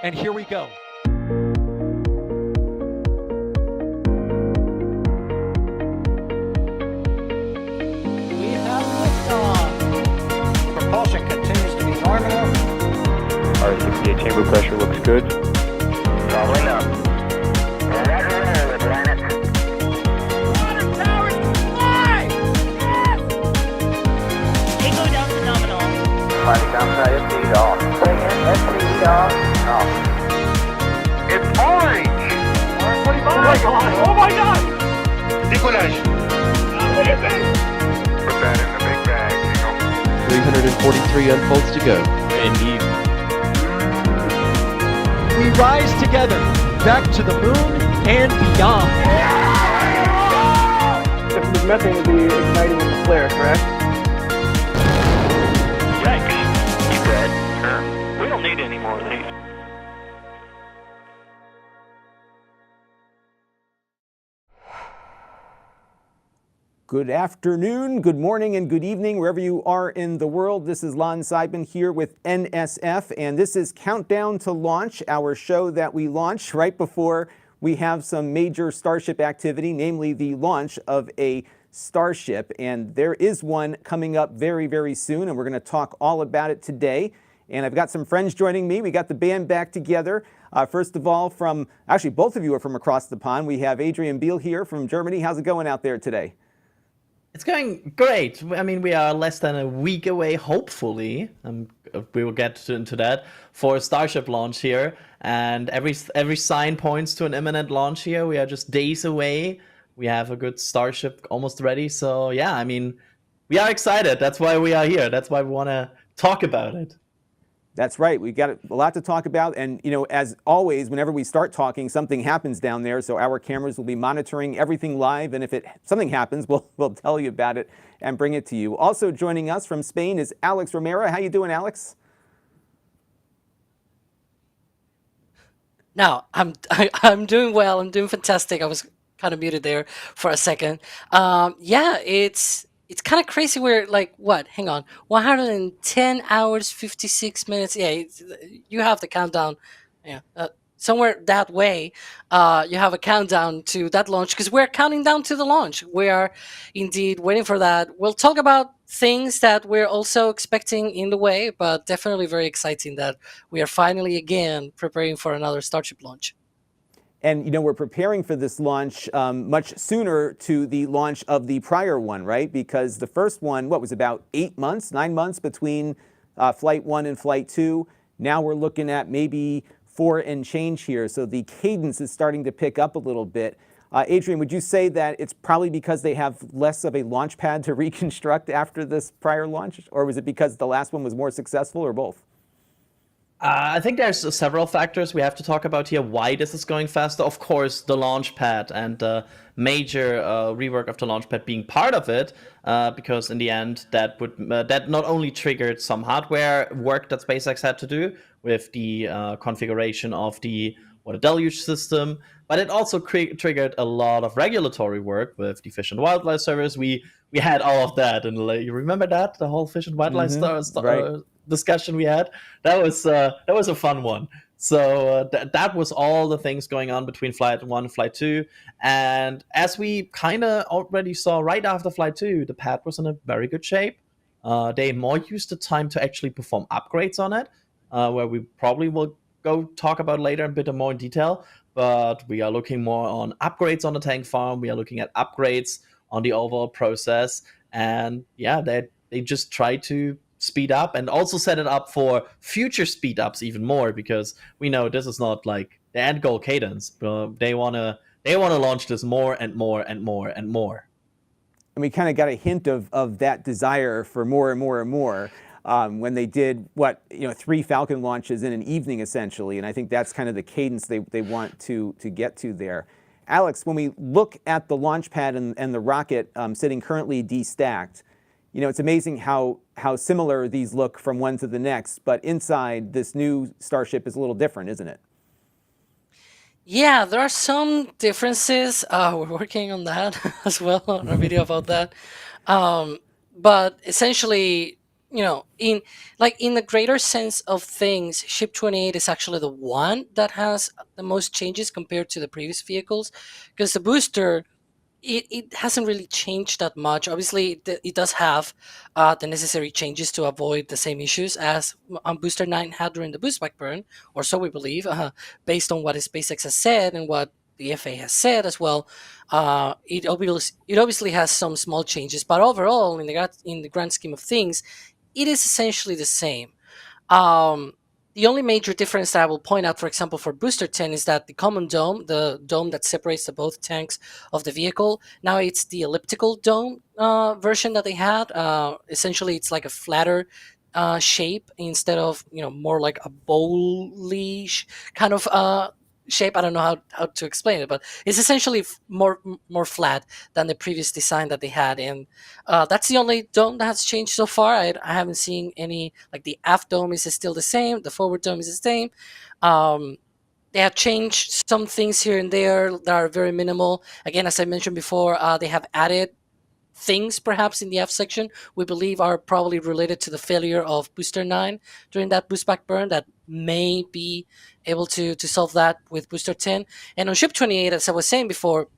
And here we go. We have liftoff. Propulsion continues to be nominal. R68 chamber pressure looks good. Following up. Roger, roger, Atlantis. Water towers fly! Yes! Echo down to nominal. Flighting downside FD off. Bring in FD off. Off. It's orange! Oh my god! Oh my god! Decollage. Put that in the big bag, Eagle. 343 unfolds to go. Indeed. We rise together, back to the moon and beyond. The methane would be igniting in the flare, correct? Yikes. You good? Sure. We don't need any more of these. Good afternoon, good morning, and good evening, wherever you are in the world. This is Lon Seidman here with NSF, and this is Countdown to Launch, our show that we launch right before we have some major Starship activity, namely the launch of a Starship. And there is one coming up very, very soon, and we're going to talk all about it today. And I've got some friends joining me. We got the band back together. First of all, actually, both of you are from across the pond. We have Adrian Biel here from Germany. How's it going out there today? It's going great. I mean, we are less than a week away, hopefully. We will get into that for a Starship launch here, and every sign points to an imminent launch here. We are just days away. We have a good Starship almost ready. So yeah, I mean, we are excited. That's why we are here. That's why we want to talk about it. That's right. We've got a lot to talk about. And, you know, as always, whenever we start talking, something happens down there. So our cameras will be monitoring everything live. And if something happens, we'll tell you about it and bring it to you. Also joining us from Spain is Alex Romero. How you doing, Alex? No, I'm doing well. I'm doing fantastic. I was kind of muted there for a second. Yeah, it's kind of crazy. We're like, what? Hang on, 110 hours, 56 minutes. Yeah, you have the countdown. Yeah, somewhere that way, you have a countdown to that launch because we're counting down to the launch. We are indeed waiting for that. We'll talk about things that we're also expecting in the way, but definitely very exciting that we are finally again preparing for another Starship launch. And, you know, we're preparing for this launch much sooner to the launch of the prior one, right? Because the first one, what was about 9 months between Flight 1 and Flight 2. Now we're looking at maybe 4 and change here. So the cadence is starting to pick up a little bit. Adrian, would you say that it's probably because they have less of a launch pad to reconstruct after this prior launch? Or was it because the last one was more successful, or both? I think there's several factors we have to talk about here why this is going faster. Of course, the launch pad and the major rework of the launch pad being part of it, because in the end that not only triggered some hardware work that SpaceX had to do with the configuration of the water deluge system, but it also triggered a lot of regulatory work with the Fish and Wildlife Service. We had all of that, and you remember that, the whole Fish and Wildlife right. Discussion we had. That was a fun one. So that was all the things going on between Flight 1 and Flight 2. And as we kind of already saw right after Flight 2, the pad was in a very good shape. They more used the time to actually perform upgrades on it, where we probably will go talk about later a bit more in detail. But we are looking more on upgrades on the tank farm. We are looking at upgrades on the overall process. And yeah, they just try to speed up and also set it up for future speed ups even more, because we know this is not like the end goal cadence. They wanna launch this more and more and more and more. And we kind of got a hint of that desire for more and more and more when they did 3 Falcon launches in an evening essentially. And I think that's kind of the cadence they want to get to there. Alex, when we look at the launch pad and the rocket sitting currently destacked, you know, it's amazing how similar these look from one to the next, but inside this new Starship is a little different, isn't it? Yeah, there are some differences. We're working on that as well, on a video about that. But essentially, in the greater sense of things, Ship 28 is actually the one that has the most changes compared to the previous vehicles, because the booster, it hasn't really changed that much. Obviously, it does have the necessary changes to avoid the same issues as Booster 9 had during the boost back burn, or so we believe, based on what SpaceX has said and what the FAA has said as well. It obviously has some small changes, but overall, in the grand scheme of things, it is essentially the same. Um, the only major difference that I will point out, for example, for Booster 10, is that the common dome, the dome that separates the both tanks of the vehicle, now it's the elliptical dome version that they had. Essentially, it's like a flatter shape instead of more like a bowl-y kind of shape. I don't know how to explain it, but it's essentially more flat than the previous design that they had, and that's the only dome that has changed so far. I haven't seen any, like the aft dome is still the same, the forward dome is the same. They have changed some things here and there that are very minimal. Again, as I mentioned before, they have added things perhaps in the F section we believe are probably related to the failure of Booster 9 during that boost back burn that may be able to solve that with Booster 10. And on Ship 28, as I was saying before,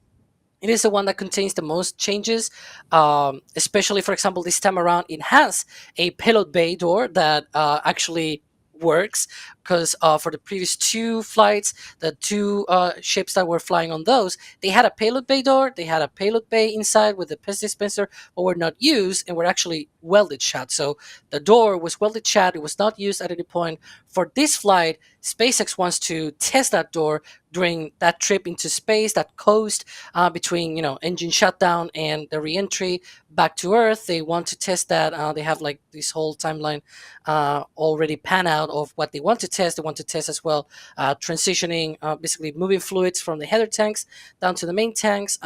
it is the one that contains the most changes, especially, for example, this time around, it has a payload bay door that actually works, because for the previous two flights, the two ships that were flying on those, they had a payload bay door, they had a payload bay inside with a piss dispenser, but were not used and were actually welded shut. So the door was welded shut, it was not used at any point. For this flight, SpaceX wants to test that door during that trip into space, that coast between engine shutdown and the reentry back to Earth. They want to test that. They have like this whole timeline already pan out of what they want to test. They want to test as well transitioning, basically moving fluids from the header tanks down to the main tanks.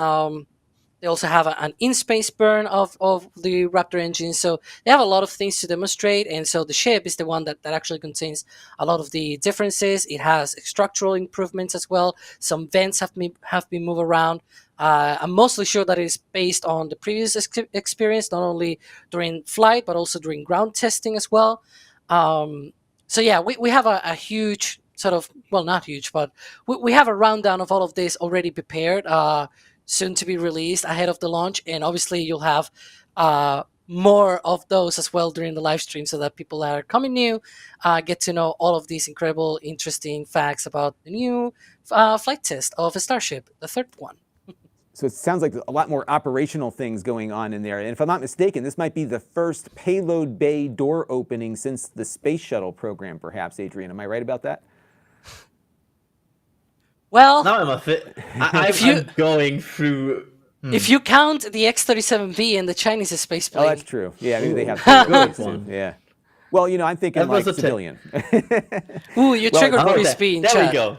They also have an in-space burn of the Raptor engine. So they have a lot of things to demonstrate. And so the ship is the one that actually contains a lot of the differences. It has structural improvements as well. Some vents have been moved around. I'm mostly sure that it is based on the previous experience, not only during flight, but also during ground testing as well. So yeah, we have a huge sort of, well, not huge, but we have a rundown of all of this already prepared, soon to be released ahead of the launch. And obviously you'll have more of those as well during the live stream, so that people that are coming new get to know all of these incredible, interesting facts about the new flight test of a Starship, the third one. So it sounds like a lot more operational things going on in there. And if I'm not mistaken, this might be the first payload bay door opening since the space shuttle program, perhaps, Adrian. Am I right about that? Well, now I'm going through. If you count the X-37B and the Chinese space plane. Oh, that's true. Yeah, maybe they have good one. Yeah. Well, I'm thinking like civilian. Ooh, you triggered Chris B in chat. There we go.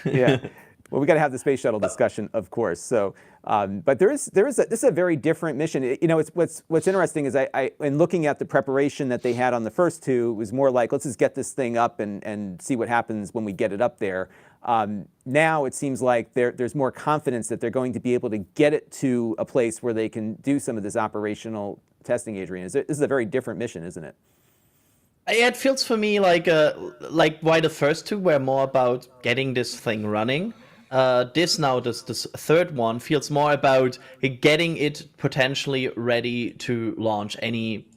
Yeah. Well, we got to have the space shuttle discussion, of course. So, but this is a very different mission. It's what's interesting is I in looking at the preparation that they had on the first two, it was more like, let's just get this thing up and see what happens when we get it up there. Now it seems like there's more confidence that they're going to be able to get it to a place where they can do some of this operational testing. Adrian, this is a very different mission, isn't it? It feels for me like why the first two were more about getting this thing running. This third one feels more about getting it potentially ready to launch any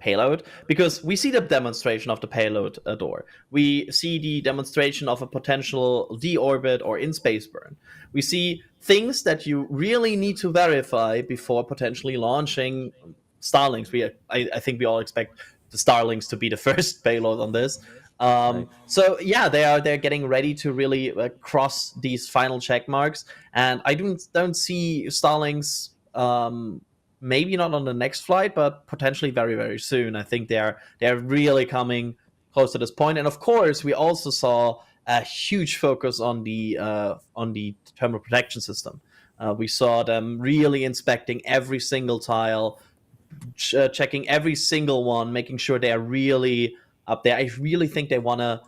payload, because we see the demonstration of the payload door. We see the demonstration of a potential deorbit or in-space burn. We see things that you really need to verify before potentially launching Starlinks. I think we all expect the Starlinks to be the first payload on this. Right. So yeah, they're getting ready to really cross these final check marks, and I don't see Starlinks. Maybe not on the next flight, but potentially very, very soon. I think they're really coming close to this point. And of course, we also saw a huge focus on the thermal protection system. We saw them really inspecting every single tile, checking every single one, making sure they are really up there. I really think they wanna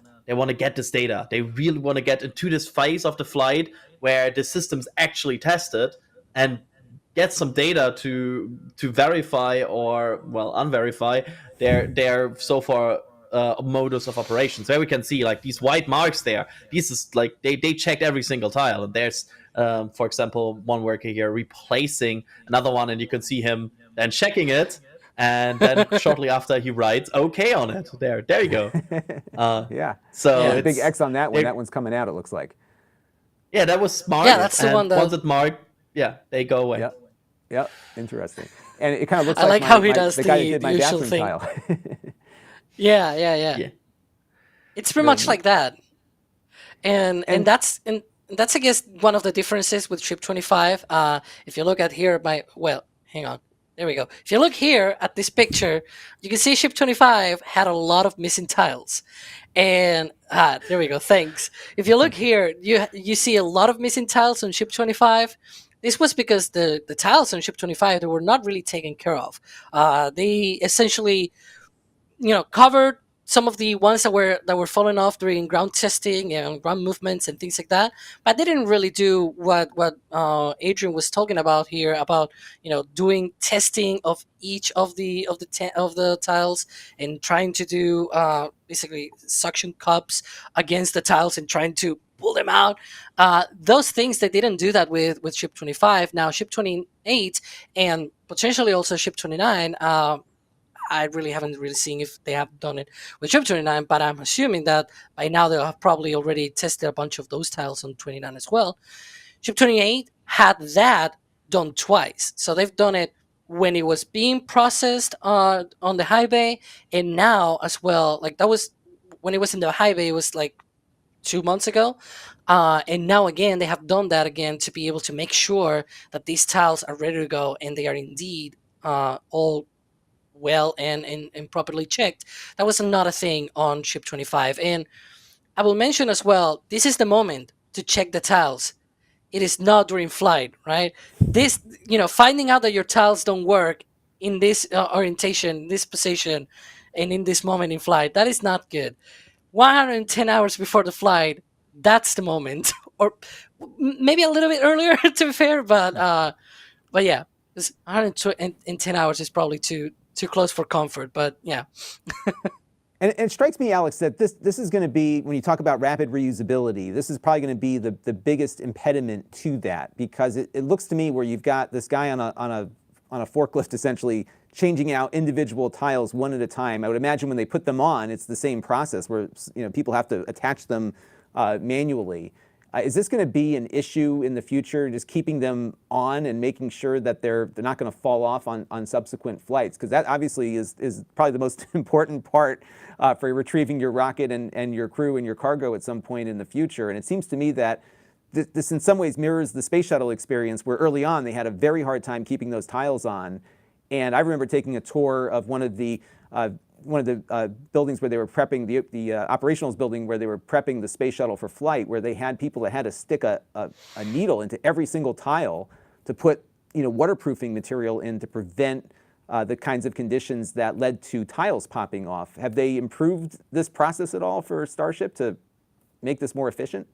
get this data. They really want to get into this phase of the flight where the system's actually tested, and get some data to verify or unverify their so far modus of operations. There we can see like these white marks there. These is like they checked every single tile, and there's for example one worker here replacing another one, and you can see him then checking it, and then shortly after he writes okay on it. There you go. Yeah. So There's a it's big X on that one. That one's coming out, it looks like. yeah, that was marked. Yeah, that's the and one that- once it's marked, yeah, they go away. Yep. Yep. Interesting. And it kind of looks I like how he does the guy that did the my usual bathroom thing. tile. Yeah. It's pretty much like that. And that's I guess one of the differences with Ship 25. If you look at here, hang on. There we go. If you look here at this picture, you can see Ship 25 had a lot of missing tiles. And there we go. Thanks. If you look here, you see a lot of missing tiles on Ship 25. This was because the tiles on Ship 25, they were not really taken care of. They essentially, covered some of the ones that were falling off during ground testing and ground movements and things like that, but they didn't really do what Adrian was talking about here about doing testing of each of the tiles and trying to do basically suction cups against the tiles and trying to pull them out. Those things, they didn't do that with Ship 25. Now Ship 28 and potentially also Ship 29. I really haven't seen if they have done it with Ship 29, but I'm assuming that by now they'll have probably already tested a bunch of those tiles on 29 as well. Ship 28 had that done twice. So they've done it when it was being processed on the high bay, and now as well. Like that was when it was in the high bay, it was like 2 months ago. And now again, they have done that again to be able to make sure that these tiles are ready to go and they are indeed all well and properly checked. That was not a thing on Ship 25. And I will mention as well, this is the moment to check the tiles. It is not during flight, right? This, finding out that your tiles don't work in this orientation, this position, and in this moment in flight, that is not good. 110 hours before the flight, that's the moment. Or maybe a little bit earlier, to be fair, but yeah, 110 hours is probably too close for comfort, but yeah. And it strikes me, Alex, that this is going to be, when you talk about rapid reusability, this is probably going to be the biggest impediment to that, because it looks to me where you've got this guy on a forklift essentially changing out individual tiles one at a time. I would imagine when they put them on, it's the same process where people have to attach them manually. Is this going to be an issue in the future, just keeping them on and making sure that they're not going to fall off on subsequent flights? Because that obviously is probably the most important part for retrieving your rocket and your crew and your cargo at some point in the future. And it seems to me that this in some ways mirrors the space shuttle experience, where early on they had a very hard time keeping those tiles on. And I remember taking a tour of one of the buildings where they were prepping the operationals building, where they were prepping the space shuttle for flight, where they had people that had to stick a needle into every single tile to put waterproofing material in to prevent the kinds of conditions that led to tiles popping off. Have they improved this process at all for Starship to make this more efficient?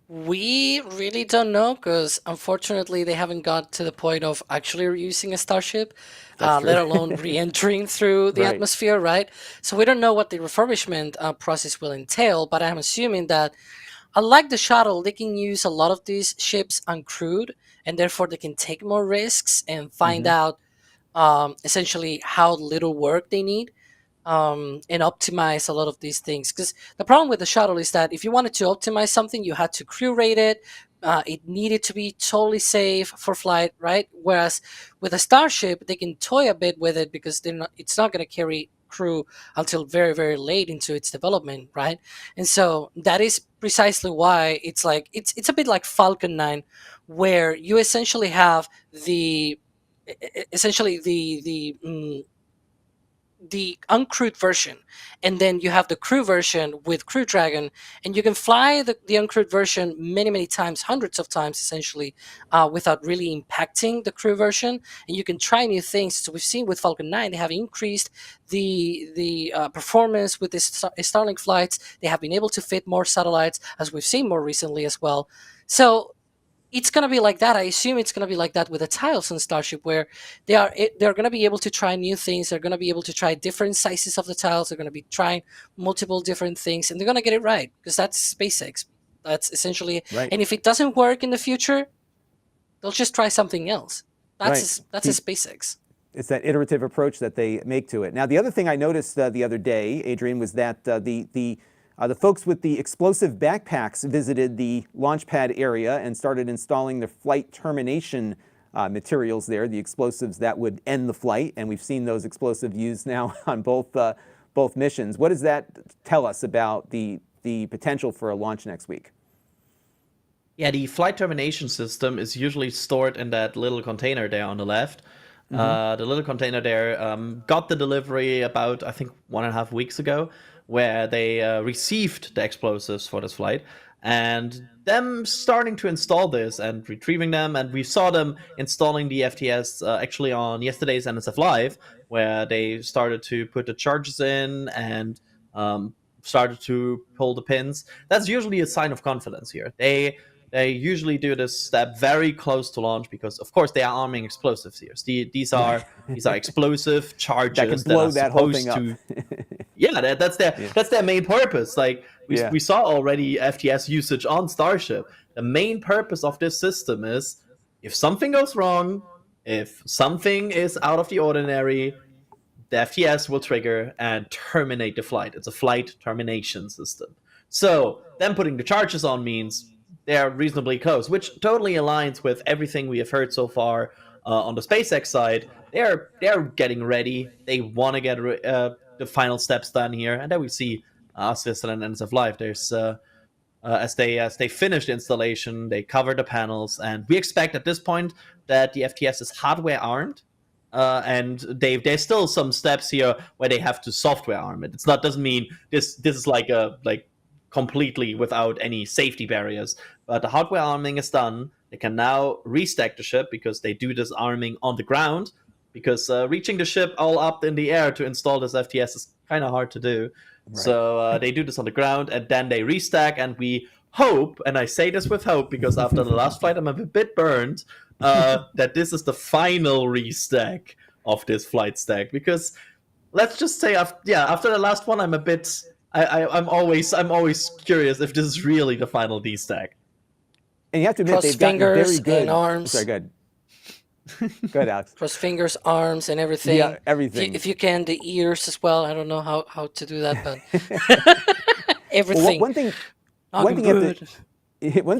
We really don't know, because unfortunately they haven't got to the point of actually reusing a Starship, let alone re-entering through the atmosphere, right? So we don't know what the refurbishment process will entail, but I'm assuming that, unlike the shuttle, they can use a lot of these ships uncrewed, and therefore they can take more risks and find out essentially how little work they need. And optimize a lot of these things, because the problem with the shuttle is that if you wanted to optimize something, you had to crew rate it. It needed to be totally safe for flight, right? Whereas with a Starship, they can toy a bit with it because it's not going to carry crew until very, very late into its development, right? And so that is precisely why it's a bit like Falcon 9, where you essentially have the uncrewed version, and then you have the crew version with Crew Dragon, and you can fly the uncrewed version many times, hundreds of times essentially, without really impacting the crew version, and you can try new things. So we've seen with Falcon 9, they have increased the performance with the Starlink flights. They have been able to fit more satellites, as we've seen more recently as well. So it's going to be like that. I assume it's going to be like that with the tiles on Starship, where they're going to be able to try new things. They're going to be able to try different sizes of the tiles. They're going to be trying multiple different things, and they're going to get it right, because that's SpaceX. That's essentially, Right. and if it doesn't work in the future, they'll just try something else. That's Right. a SpaceX. It's that iterative approach that they make to it. Now, the other thing I noticed the other day, Adrian, was that the folks with the explosive backpacks visited the launch pad area and started installing the flight termination materials there, the explosives that would end the flight. And we've seen those explosives used now on both missions. What does that tell us about the potential for a launch next week? Yeah, the flight termination system is usually stored in that little container there on the left. The little container there got the delivery about, I think, 1.5 weeks ago, where they received the explosives for this flight. And them starting to install this and retrieving them, and we saw them installing the FTS actually on yesterday's NSF.live, where they started to put the charges in and started to pull the pins. That's usually a sign of confidence here. They usually do this step very close to launch because, of course, they are arming explosives here. These are explosive charges that can blow that that whole thing up. Yeah, that's their main purpose. Like we saw already FTS usage on Starship. The main purpose of this system is if something goes wrong, if something is out of the ordinary, the FTS will trigger and terminate the flight. It's a flight termination system. So them putting the charges on means they're reasonably close, which totally aligns with everything we have heard so far on the SpaceX side. They're getting ready. They want to get the final steps done here, and then we see us listed on nsf.live. There's as they finish the installation, they cover the panels, and we expect at this point that the FTS is hardware armed. And there's still some steps here where they have to software arm it. Doesn't mean this is like completely without any safety barriers. But the hardware arming is done. They can now restack the ship because they do this arming on the ground. Because reaching the ship all up in the air to install this FTS is kind of hard to do. Right. So they do this on the ground, and then they restack. And we hope, and I say this with hope because after the last flight I'm a bit burned, that this is the final restack of this flight stack. Because let's just say, after the last one, I'm a bit... I'm always curious if this is really the final D stack. And you have to admit, Cross they've gotten very fingers good. and arms. Sorry, good. Go ahead, Alex. Cross fingers, arms, and everything. Yeah, everything. If you can, the ears as well. I don't know how to do that, but everything. Well, one thing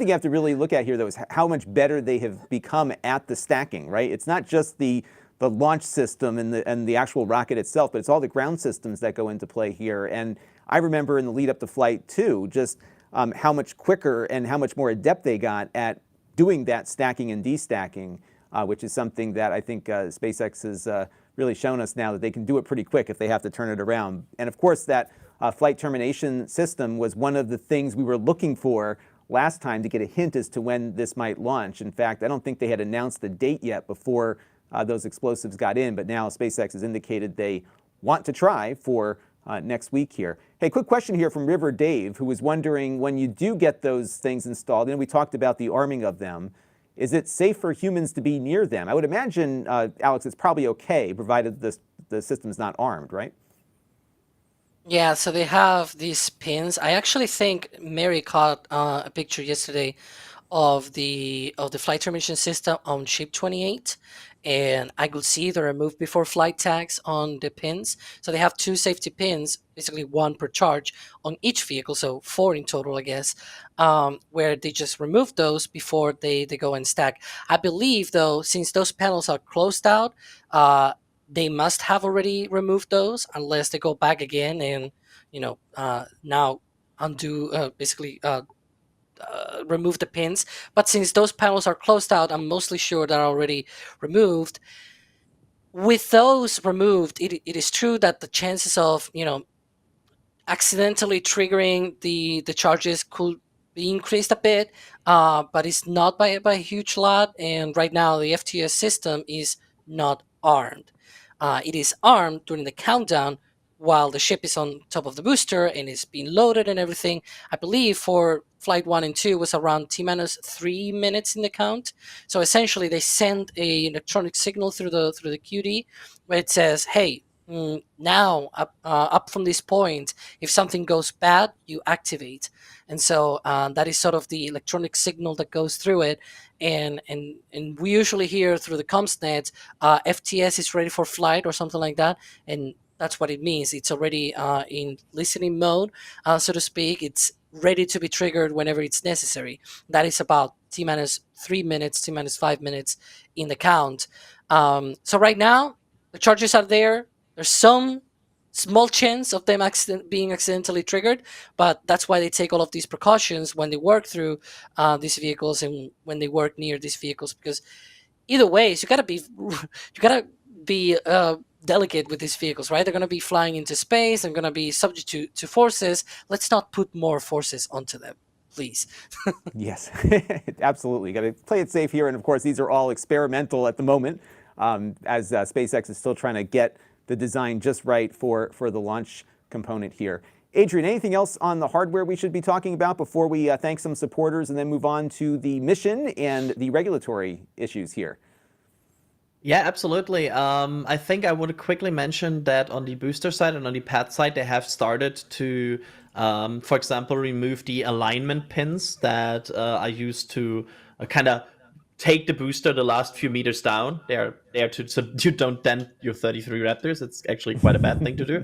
you have to really look at here, though, is how much better they have become at the stacking. Right? It's not just the launch system and the actual rocket itself, but it's all the ground systems that go into play here. And I remember in the lead up to Flight 2, just how much quicker and how much more adept they got at doing that stacking and destacking, which is something that I think SpaceX has really shown us now that they can do it pretty quick if they have to turn it around. And of course, that flight termination system was one of the things we were looking for last time to get a hint as to when this might launch. In fact, I don't think they had announced the date yet before those explosives got in, but now SpaceX has indicated they want to try for next week here. Hey, quick question here from River Dave, who was wondering, when you do get those things installed, and we talked about the arming of them, is it safe for humans to be near them? I would imagine, Alex, it's probably okay, provided the system's not armed, right? Yeah, so they have these pins. I actually think Mary caught a picture yesterday of the flight termination system on ship 28, and I could see the remove before flight tags on the pins. So they have 2 safety pins, basically 1 per charge on each vehicle, so 4 in total, I guess, where they just remove those before they go and stack. I believe, though, since those panels are closed out, they must have already removed those, unless they go back again and, now undo, remove the pins. But since those panels are closed out, I'm mostly sure they're already removed. With those removed, it is true that the chances of accidentally triggering the charges could be increased a bit, but it's not by a huge lot. And right now the FTS system is not armed. It is armed during the countdown while the ship is on top of the booster and is being loaded and everything. I believe for flight 1 and 2 was around T minus 3 minutes in the count. So essentially, they send a electronic signal through the QD where it says, "Hey, now up from this point, if something goes bad, you activate." And so that is sort of the electronic signal that goes through it. And we usually hear through the comms net, FTS is ready for flight or something like that. And that's what it means. It's already in listening mode, so to speak. It's ready to be triggered whenever it's necessary. That is about T minus 3 minutes, T minus 5 minutes in the count. So right now, the charges are there. There's some small chance of them being accidentally triggered, but that's why they take all of these precautions when they work through these vehicles and when they work near these vehicles, because either way, you gotta be delicate with these vehicles, right? They're gonna be flying into space. They're gonna be subject to forces. Let's not put more forces onto them, please. Yes, absolutely. Got to play it safe here. And of course, these are all experimental at the moment, as SpaceX is still trying to get the design just right for the launch component here. Adrian, anything else on the hardware we should be talking about before we thank some supporters and then move on to the mission and the regulatory issues here? Yeah, absolutely. I think I would quickly mention that on the booster side and on the pad side, they have started to, for example, remove the alignment pins that are used to kind of take the booster the last few meters down. They're there so you don't dent your 33 Raptors. It's actually quite a bad thing to do.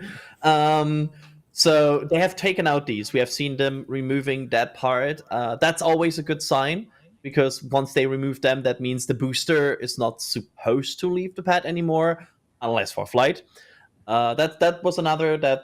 So they have taken out these. We have seen them removing that part. That's always a good sign, because once they remove them, that means the booster is not supposed to leave the pad anymore, unless for flight. That was another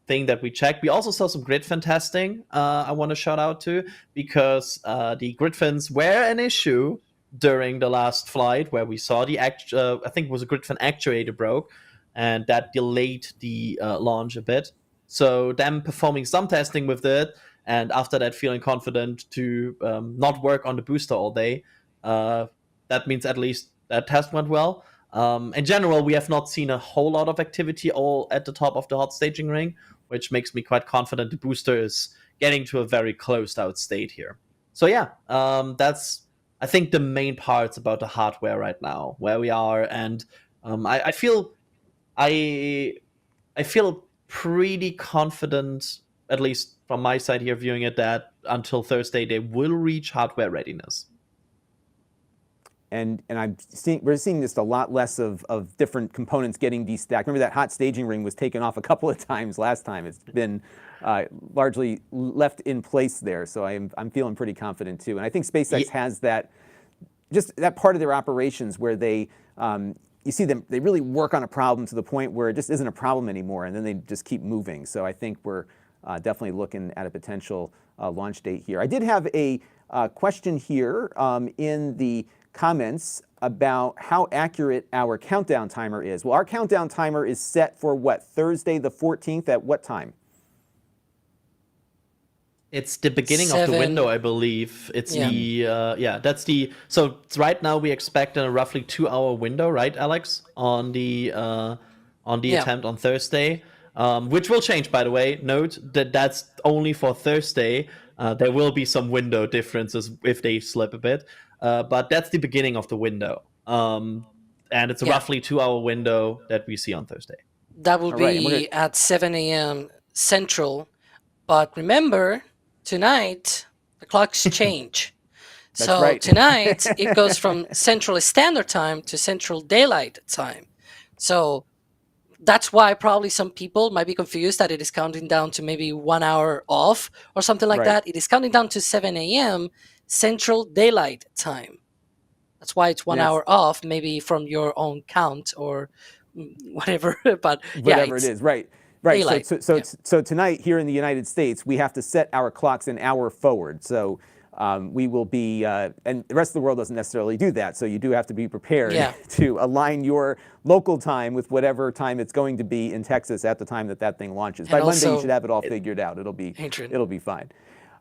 thing that we checked. We also saw some grid fin testing. I want to shout out to, because the grid fins were an issue during the last flight, where we saw I think it was a grid fin actuator broke, and that delayed the launch a bit. So them performing some testing with it, and after that feeling confident to not work on the booster all day, that means at least that test went well. In general, we have not seen a whole lot of activity all at the top of the hot staging ring, which makes me quite confident the booster is getting to a very closed out state here. So yeah, that's, I think, the main parts about the hardware right now, where we are. And I feel pretty confident, at least from my side here viewing it, that until Thursday they will reach hardware readiness. And we're seeing just a lot less of different components getting destacked. Remember that hot staging ring was taken off a couple of times last time. It's been largely left in place there. So I'm feeling pretty confident too. And I think SpaceX has that part of their operations where they, you see them, they really work on a problem to the point where it just isn't a problem anymore, and then they just keep moving. So I think we're definitely looking at a potential launch date here. I did have a question here in the comments about how accurate our countdown timer is. Well, our countdown timer is set for what, Thursday the 14th at what time? It's the beginning of the window, I believe. It's so right now we expect a roughly 2-hour window, right, Alex, on the attempt on Thursday, which will change, by the way. Note that that's only for Thursday. There will be some window differences if they slip a bit, but that's the beginning of the window, and it's a roughly 2-hour window that we see on Thursday. That will be at 7 a.m. Central, but remember, tonight the clocks change. So right. Tonight it goes from Central Standard Time to Central Daylight Time. So that's why probably some people might be confused that it is counting down to maybe 1 hour off or something like that. It is counting down to 7 a.m. Central Daylight Time. That's why it's 1 hour off, maybe from your own count or whatever. But whatever it is, right. Right. So tonight here in the United States, we have to set our clocks an hour forward. So we will be, and the rest of the world doesn't necessarily do that. So you do have to be prepared to align your local time with whatever time it's going to be in Texas at the time that thing launches. By Monday, you should have it all figured out. It'll be fine.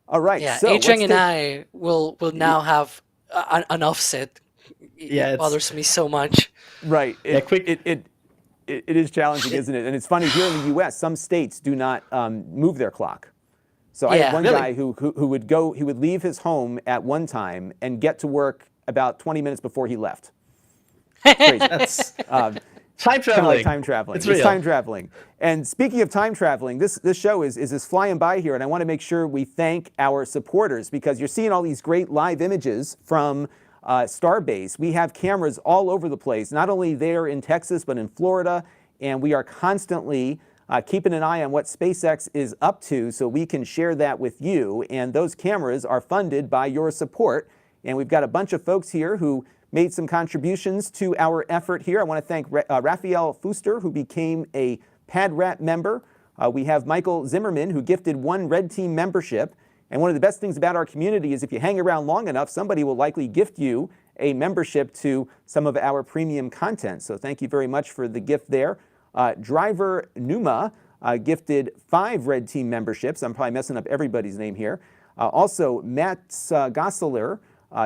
All right. Yeah, so Adrian and I will now have an offset. It bothers me so much. Right. It is challenging, isn't it? And it's funny, here in the U.S., some states do not move their clock. So I Yeah. had one Really? guy who would leave his home at one time and get to work about 20 minutes before he left. Crazy. That's time Kind of traveling. like time traveling. It's real. time traveling. And speaking of time traveling, this show is flying by here, and I want to make sure we thank our supporters because you're seeing all these great live images from Starbase. We have cameras all over the place, not only there in Texas, but in Florida, and we are constantly keeping an eye on what SpaceX is up to so we can share that with you. And those cameras are funded by your support. And we've got a bunch of folks here who made some contributions to our effort here. I want to thank Raphael Fuster, who became a PadRat member. We have Michael Zimmerman, who gifted 1 Red Team membership. And one of the best things about our community is if you hang around long enough, somebody will likely gift you a membership to some of our premium content. So thank you very much for the gift there. Driver Numa gifted 5 Red Team memberships. I'm probably messing up everybody's name here. Also, Matt Gosseler,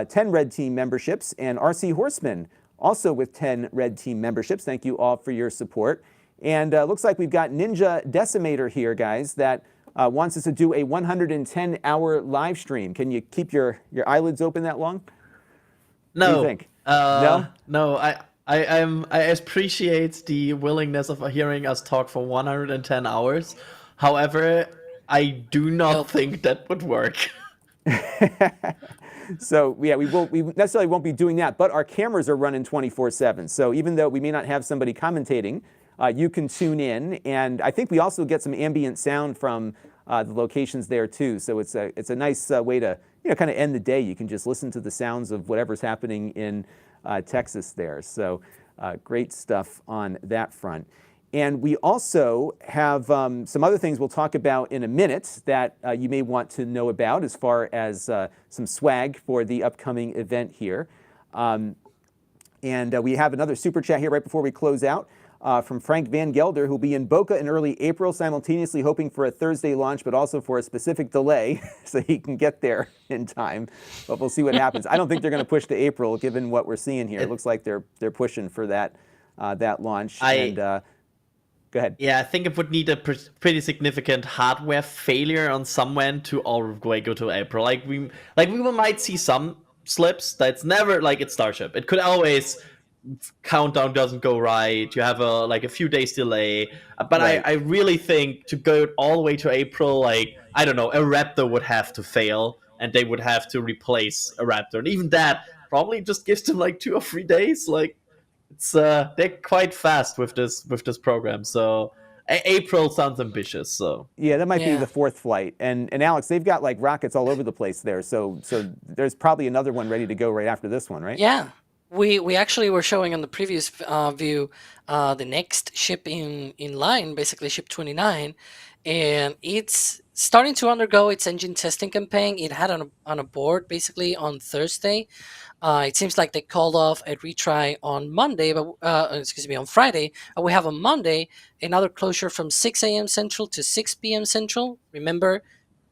10 Red Team memberships, and RC Horseman, also with 10 Red Team memberships. Thank you all for your support. And looks like we've got Ninja Decimator here, guys, that wants us to do a 110-hour live stream. Can you keep your eyelids open that long? No. What do you think? No? No, I appreciate the willingness of hearing us talk for 110 hours. However, I do not think that would work. So yeah, we necessarily won't be doing that, but our cameras are running 24/7. So even though we may not have somebody commentating, you can tune in, and I think we also get some ambient sound from the locations there too. So it's a nice way to kind of end the day. You can just listen to the sounds of whatever's happening in Texas there. So great stuff on that front. And we also have some other things we'll talk about in a minute that you may want to know about as far as some swag for the upcoming event here. And we have another super chat here right before we close out from Frank Van Gelder, who'll be in Boca in early April, simultaneously hoping for a Thursday launch, but also for a specific delay so he can get there in time. But we'll see what happens. I don't think they're going to push to April, given what we're seeing here. It looks like they're pushing for that launch. Go ahead. Yeah, I think it would need a pretty significant hardware failure on some end to all the way go to April. We might see some slips. That's never like it's Starship. It could always countdown doesn't go right. You have a few days delay. But right. I really think to go all the way to April, I don't know, a Raptor would have to fail and they would have to replace a Raptor. And even that probably just gives them 2 or 3 days. It's they're quite fast with this program, so April sounds ambitious. So yeah, that might be the 4th flight. And Alex, they've got rockets all over the place there. So there's probably another one ready to go right after this one, right? Yeah, we actually were showing on the previous view the next ship in line, basically ship 29, and it's starting to undergo its engine testing campaign. It had on a board basically on Thursday. It seems like they called off a retry on Monday, on Friday. We have on Monday another closure from 6 a.m. Central to 6 p.m. Central. Remember,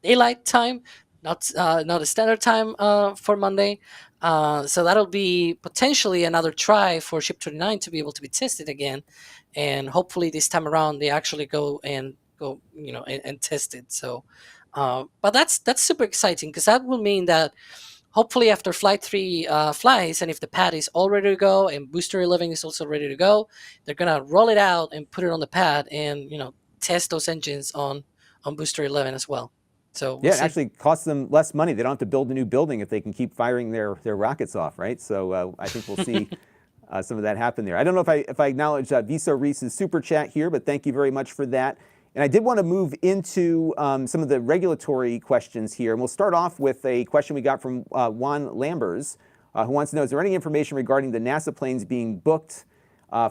daylight time, not a standard time for Monday. So that'll be potentially another try for Ship 29 to be able to be tested again, and hopefully this time around they actually go and test it. So, but that's super exciting because that will mean that. Hopefully after Flight 3 flies, and if the pad is all ready to go and Booster 11 is also ready to go, they're going to roll it out and put it on the pad and, test those engines on Booster 11 as well. So yeah, it actually costs them less money. They don't have to build a new building if they can keep firing their rockets off, right? So I think we'll see some of that happen there. I don't know if I acknowledge Viso Reese's super chat here, but thank you very much for that. And I did want to move into some of the regulatory questions here. And we'll start off with a question we got from Juan Lambers, who wants to know, is there any information regarding the NASA planes being booked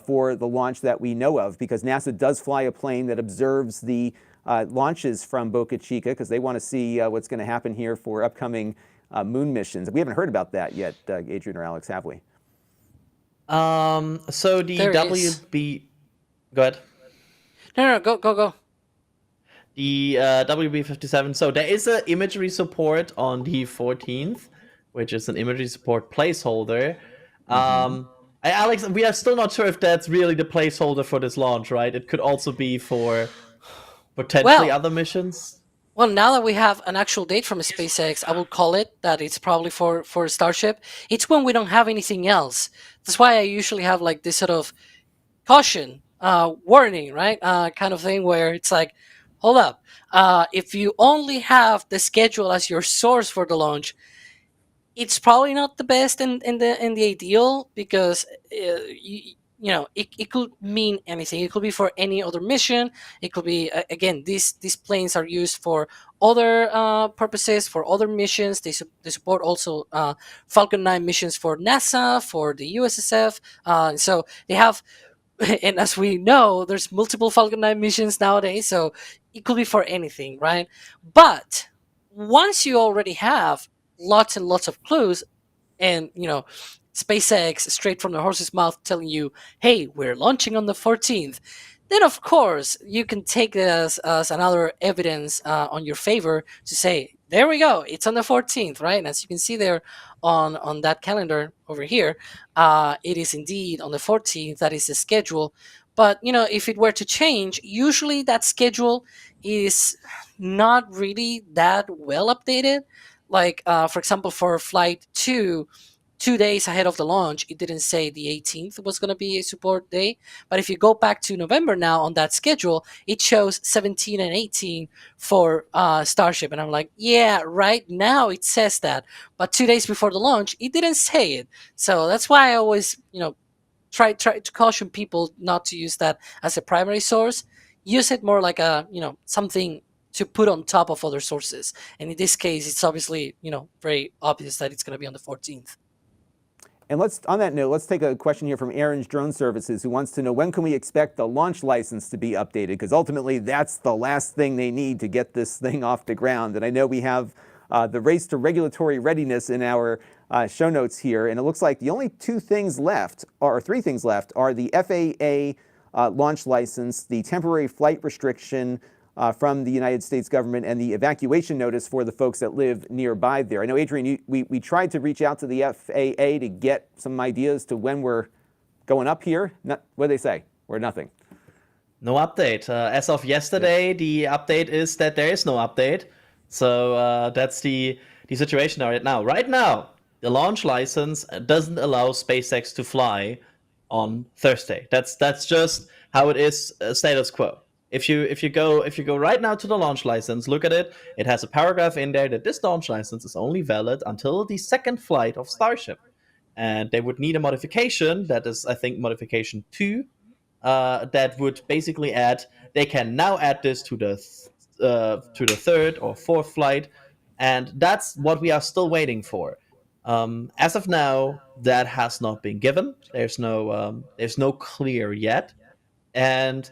for the launch that we know of? Because NASA does fly a plane that observes the launches from Boca Chica because they want to see what's going to happen here for upcoming moon missions. We haven't heard about that yet, Adrian or Alex, have we? So the WB... Go ahead. No, go. The WB-57, so there is an imagery support on the 14th, which is an imagery support placeholder. Alex, we are still not sure if that's really the placeholder for this launch, right? It could also be for potentially other missions. Well, now that we have an actual date from SpaceX, I will call it that it's probably for Starship. It's when we don't have anything else. That's why I usually have like this sort of caution, warning, right? Kind of thing where it's like, hold up. If you only have the schedule as your source for the launch, it's probably not the best in the ideal, because it could mean anything. It could be for any other mission. It could be, again, these planes are used for other purposes, for other missions. They support also Falcon 9 missions for NASA, for the USSF. So they have, and as we know, there's multiple Falcon 9 missions nowadays, so it could be for anything, right? But once you already have lots and lots of clues, and SpaceX straight from the horse's mouth telling you, hey, we're launching on the 14th, then of course you can take this as another evidence on your favor to say, there we go, it's on the 14th, right? And as you can see there on that calendar over here, it is indeed on the 14th. That is the schedule. But if it were to change, usually that schedule is not really that well updated. Like, for example, for flight 2, 2 days ahead of the launch, it didn't say the 18th was going to be a support day. But if you go back to November now on that schedule, it shows 17 and 18 for Starship. And I'm like, yeah, right now it says that. But 2 days before the launch, it didn't say it. So that's why I always, try to caution people not to use that as a primary source. Use it more like a, something to put on top of other sources. And in this case, it's obviously, very obvious that it's going to be on the 14th. And on that note, let's take a question here from Aaron's Drone Services, who wants to know, when can we expect the launch license to be updated? Because ultimately, that's the last thing they need to get this thing off the ground. And I know we have the race to regulatory readiness in our show notes here, and it looks like the only three things left, are the FAA launch license, the temporary flight restriction from the United States government, and the evacuation notice for the folks that live nearby there. I know, Adrian, we tried to reach out to the FAA to get some ideas to when we're going up here. What do they say? Or nothing? No update. As of yesterday, the update is that there is no update. So that's the situation right now. Right now, the launch license doesn't allow SpaceX to fly on Thursday. That's just how it is, status quo. If you go right now to the launch license, look at it. It has a paragraph in there that this launch license is only valid until the second flight of Starship, and they would need a modification. That is, I think, modification 2. That would basically add. They can now add this to the third or fourth flight, and that's what we are still waiting for. As of now, that has not been given. There's no clear yet, and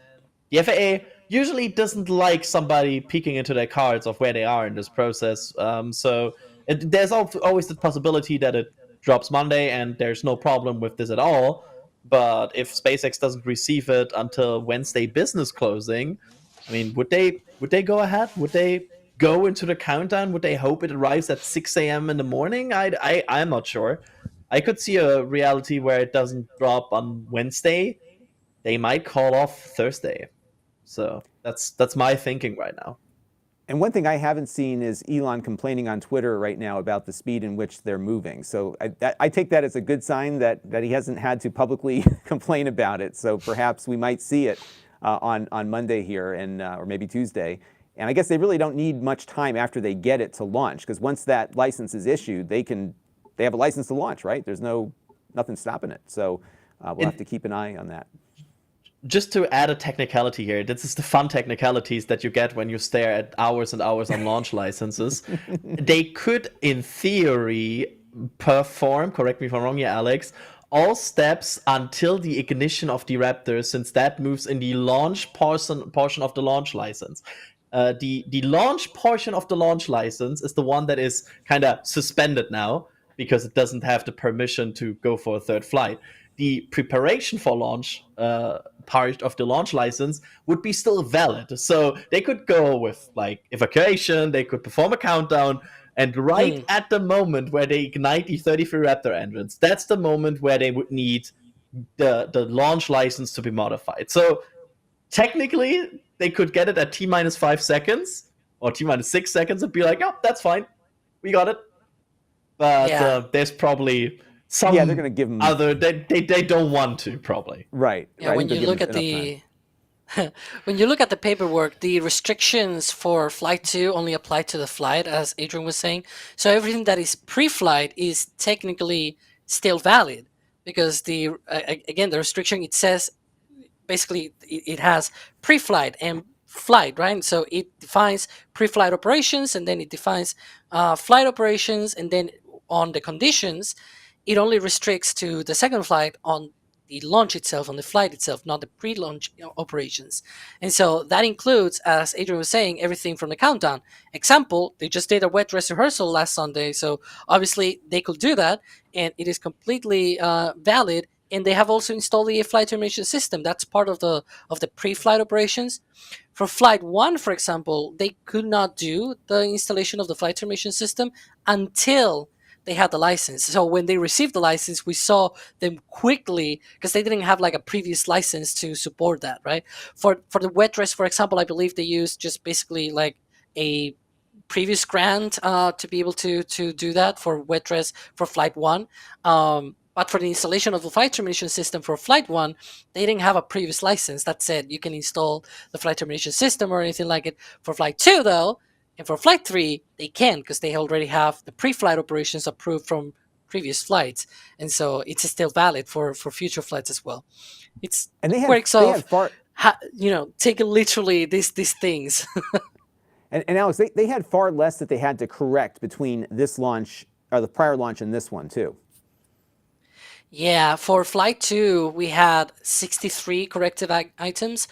the FAA usually doesn't like somebody peeking into their cards of where they are in this process. So there's always the possibility that it drops Monday and there's no problem with this at all. But if SpaceX doesn't receive it until Wednesday business closing, I mean, would they go ahead? Would they go into the countdown? Would they hope it arrives at 6 a.m. in the morning? I'm not sure. I could see a reality where it doesn't drop on Wednesday. They might call off Thursday. So that's my thinking right now. And one thing I haven't seen is Elon complaining on Twitter right now about the speed in which they're moving. So I take that as a good sign that he hasn't had to publicly complain about it. So perhaps we might see it on Monday here, and or maybe Tuesday. And I guess they really don't need much time after they get it to launch, because once that license is issued, they have a license to launch, right? There's nothing stopping it. So we'll have to keep an eye on that. Just to add a technicality here, this is the fun technicalities that you get when you stare at hours and hours on launch licenses. They could, in theory, perform, correct me if I'm wrong here, Alex, all steps until the ignition of the Raptor, since that moves in the launch portion of the launch license. The launch portion of the launch license is the one that is kind of suspended now, because it doesn't have the permission to go for a third flight. The preparation for launch part of the launch license would be still valid. So they could go with like evacuation, they could perform a countdown, and right at the moment where they ignite the 33 Raptor engines, that's the moment where they would need the launch license to be modified. So technically, they could get it at T-5 seconds, or T-minus 6 seconds and be like, oh, that's fine. We got it. But Yeah. there's probably some Yeah, they're going to give them other. They don't want to, probably. right. Yeah, right. I when think you they'll look give at them enough time. when you look at the paperwork, the restrictions for Flight 2 only apply to the flight, as Adrian was saying. So everything that is pre-flight is technically still valid, because again, the restriction, it says basically it has pre-flight and flight, right? So it defines pre-flight operations, and then it defines flight operations, and then on the conditions, it only restricts to the second flight on the launch itself, on the flight itself, not the pre-launch operations. And so that includes, as Adrian was saying, everything from the countdown. Example, they just did a wet dress rehearsal last Sunday, so obviously they could do that, and it is completely valid. And they have also installed the flight termination system. That's part of the pre-flight operations. For Flight 1, for example, they could not do the installation of the flight termination system until they had the license. So when they received the license, we saw them quickly, because they didn't have like a previous license to support that, right? For the wet dress, for example, I believe they used just basically like a previous grant to be able to do that for wet dress for Flight 1. But for the installation of the flight termination system for Flight 1, they didn't have a previous license that said you can install the flight termination system or anything like it. For Flight 2, though, and for Flight 3, they can, because they already have the pre-flight operations approved from previous flights. And so it's still valid for future flights as well. It's And they quirks had of, taking literally these things. And Alex, they had far less that they had to correct between this launch, or the prior launch, and this one too. Yeah, for Flight 2, we had 63 corrective items,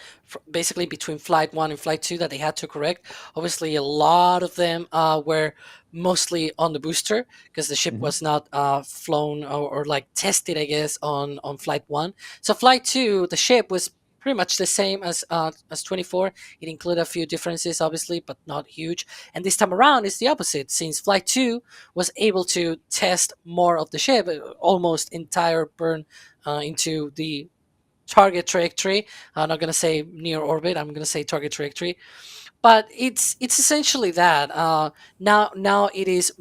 basically between Flight 1 and Flight 2 that they had to correct. Obviously, a lot of them were mostly on the booster, because the ship was not flown or like tested, I guess, on Flight 1. So Flight 2, the ship was pretty much the same as 24. It included a few differences, obviously, but not huge. And this time around, it's the opposite, since Flight 2 was able to test more of the ship, almost entire burn into the target trajectory. I'm not going to say near orbit, I'm going to say target trajectory. But it's essentially that. Now it is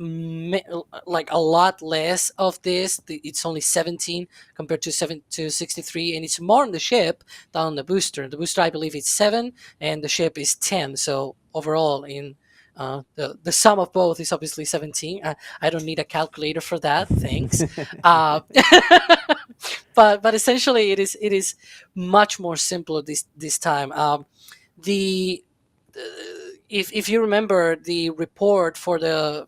like a lot less of this. It's only 17 compared to 63, and it's more on the ship than on the booster. The booster, I believe, is 7, and the ship is 10. So overall, in the sum of both is obviously 17. I don't need a calculator for that. Thanks. But essentially, it is much more simpler this time. If you remember the report for the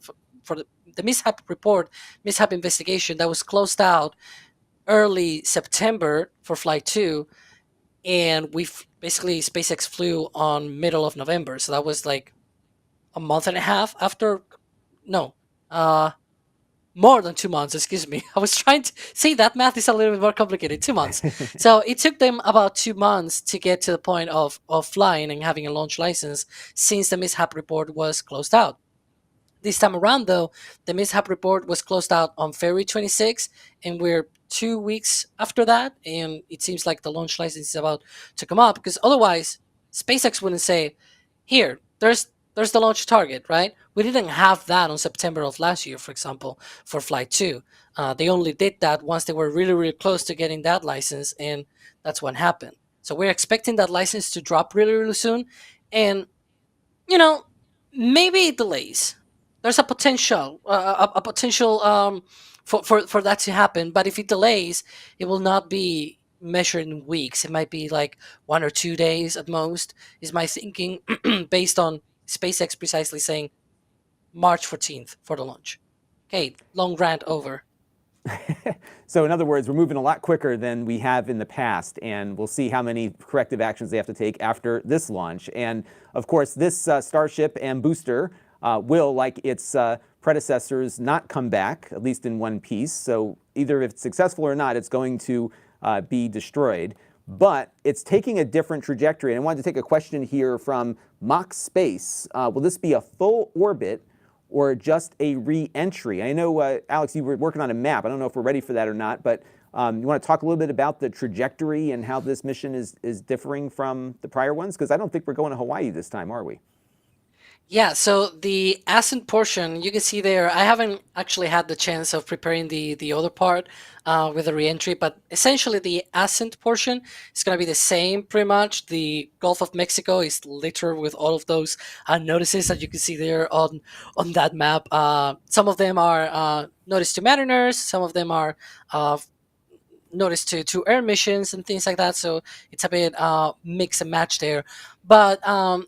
mishap report, mishap investigation, that was closed out early September for Flight 2, and basically SpaceX flew on middle of November, so that was like a month and a half after. No, more than 2 months, excuse me. I was trying to see, that math is a little bit more complicated. 2 months. So it took them about 2 months to get to the point of flying and having a launch license, since the mishap report was closed out. This time around, though, the mishap report was closed out on February 26, and we're 2 weeks after that, and it seems like the launch license is about to come up, because otherwise SpaceX wouldn't say, here, there's the launch target, right? We didn't have that on September of last year, for example, for Flight 2. They only did that once they were really, really close to getting that license, and that's what happened. So we're expecting that license to drop really, really soon, and, maybe it delays. There's a potential, for that to happen, but if it delays, it will not be measured in weeks. It might be like 1 or 2 days at most, is my thinking, based on SpaceX precisely saying March 14th for the launch. Okay, long rant over. So in other words, we're moving a lot quicker than we have in the past, and we'll see how many corrective actions they have to take after this launch. And of course, this Starship and booster will, like its predecessors, not come back, at least in one piece. So either if it's successful or not, it's going to be destroyed. But it's taking a different trajectory. And I wanted to take a question here from Mock Space. Will this be a full orbit or just a re-entry? I know, Alex, you were working on a map. I don't know if we're ready for that or not, but you want to talk a little bit about the trajectory and how this mission is differing from the prior ones? Because I don't think we're going to Hawaii this time, are we? Yeah, so the ascent portion, you can see there, I haven't actually had the chance of preparing the other part with the reentry, but essentially the ascent portion is going to be the same pretty much. The Gulf of Mexico is littered with all of those notices that you can see there on that map. Some of them are notice to mariners, some of them are uh, notice to air missions and things like that. So it's a bit mix and match there. But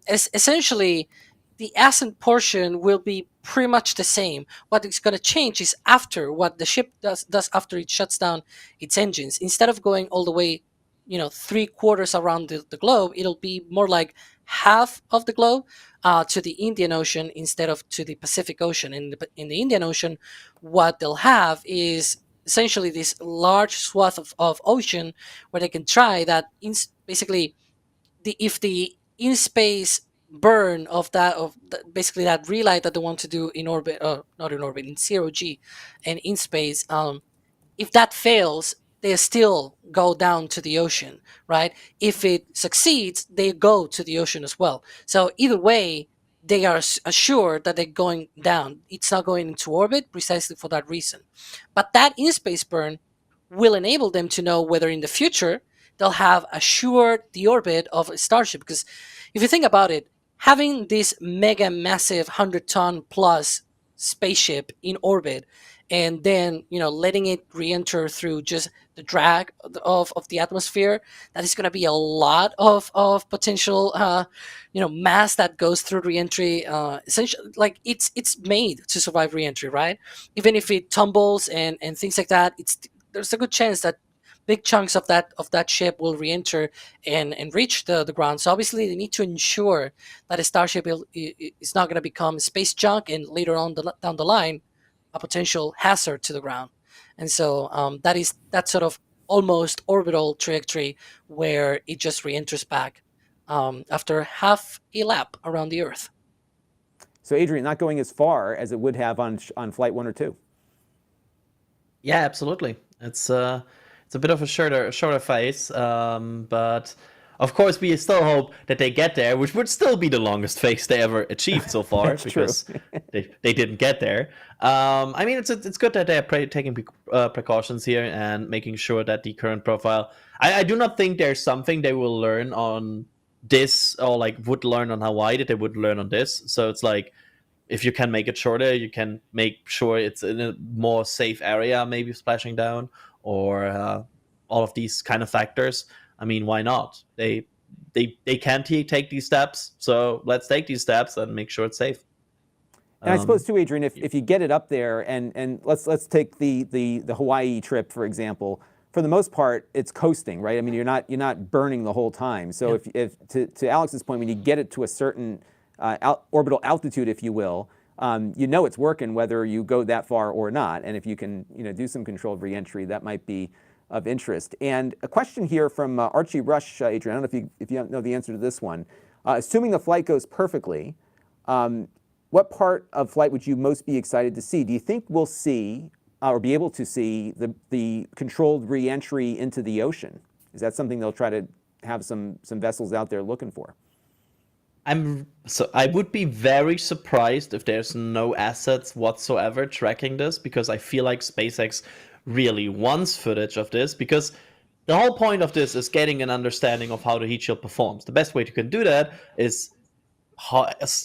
essentially, the ascent portion will be pretty much the same. What is going to change is after what the ship does after it shuts down its engines. Instead of going all the way, 3/4 around the globe, it'll be more like half of the globe to the Indian Ocean instead of to the Pacific Ocean. In the Indian Ocean, what they'll have is essentially this large swath of ocean where they can try that basically if the in space burn basically that relight that they want to do in orbit, not in orbit, in 0G and in space, if that fails, they still go down to the ocean, right? If it succeeds, they go to the ocean as well. So either way, they are assured that they're going down. It's not going into orbit precisely for that reason. But that in-space burn will enable them to know whether in the future they'll have assured the orbit of a starship. Because if you think about it, having this mega massive 100-ton plus spaceship in orbit and then letting it re-enter through just the drag of the atmosphere, that is going to be a lot of potential mass that goes through re-entry. Essentially, like it's made to survive re-entry, right? Even if it tumbles and things like that, there's a good chance that big chunks of that ship will re-enter and reach the ground. So obviously they need to ensure that a starship is not going to become space junk and later on down the line a potential hazard to the ground. And so that sort of almost orbital trajectory where it just re-enters back after half a lap around the Earth. So Adrian, not going as far as it would have on flight 1 or 2. Yeah, absolutely. It's a bit of a shorter phase, but of course we still hope that they get there, which would still be the longest phase they ever achieved so far because they didn't get there. I mean, it's good that they're taking precautions here and making sure that the current profile. I do not think there's something they will learn on this or like would learn on Hawaii that they would learn on this. So it's like, if you can make it shorter, you can make sure it's in a more safe area, maybe splashing down, or all of these kind of factors. I mean, why not? They can take these steps, so let's take these steps and make sure it's safe. And I suppose too, Adrian, if you get it up there, and let's take the Hawaii trip for example. For the most part, it's coasting, right? I mean, you're not burning the whole time. So if to Alex's point, when you get it to a certain orbital altitude, if you will, it's working whether you go that far or not. And if you can, do some controlled reentry, that might be of interest. And a question here from Archie Rush, Adrian. I don't know if you don't know the answer to this one. Assuming the flight goes perfectly, what part of flight would you most be excited to see? Do you think we'll see or be able to see the controlled reentry into the ocean? Is that something they'll try to have some vessels out there looking for? I would be very surprised if there's no assets whatsoever tracking this, because I feel like SpaceX really wants footage of this, because the whole point of this is getting an understanding of how the heat shield performs. The best way you can do that is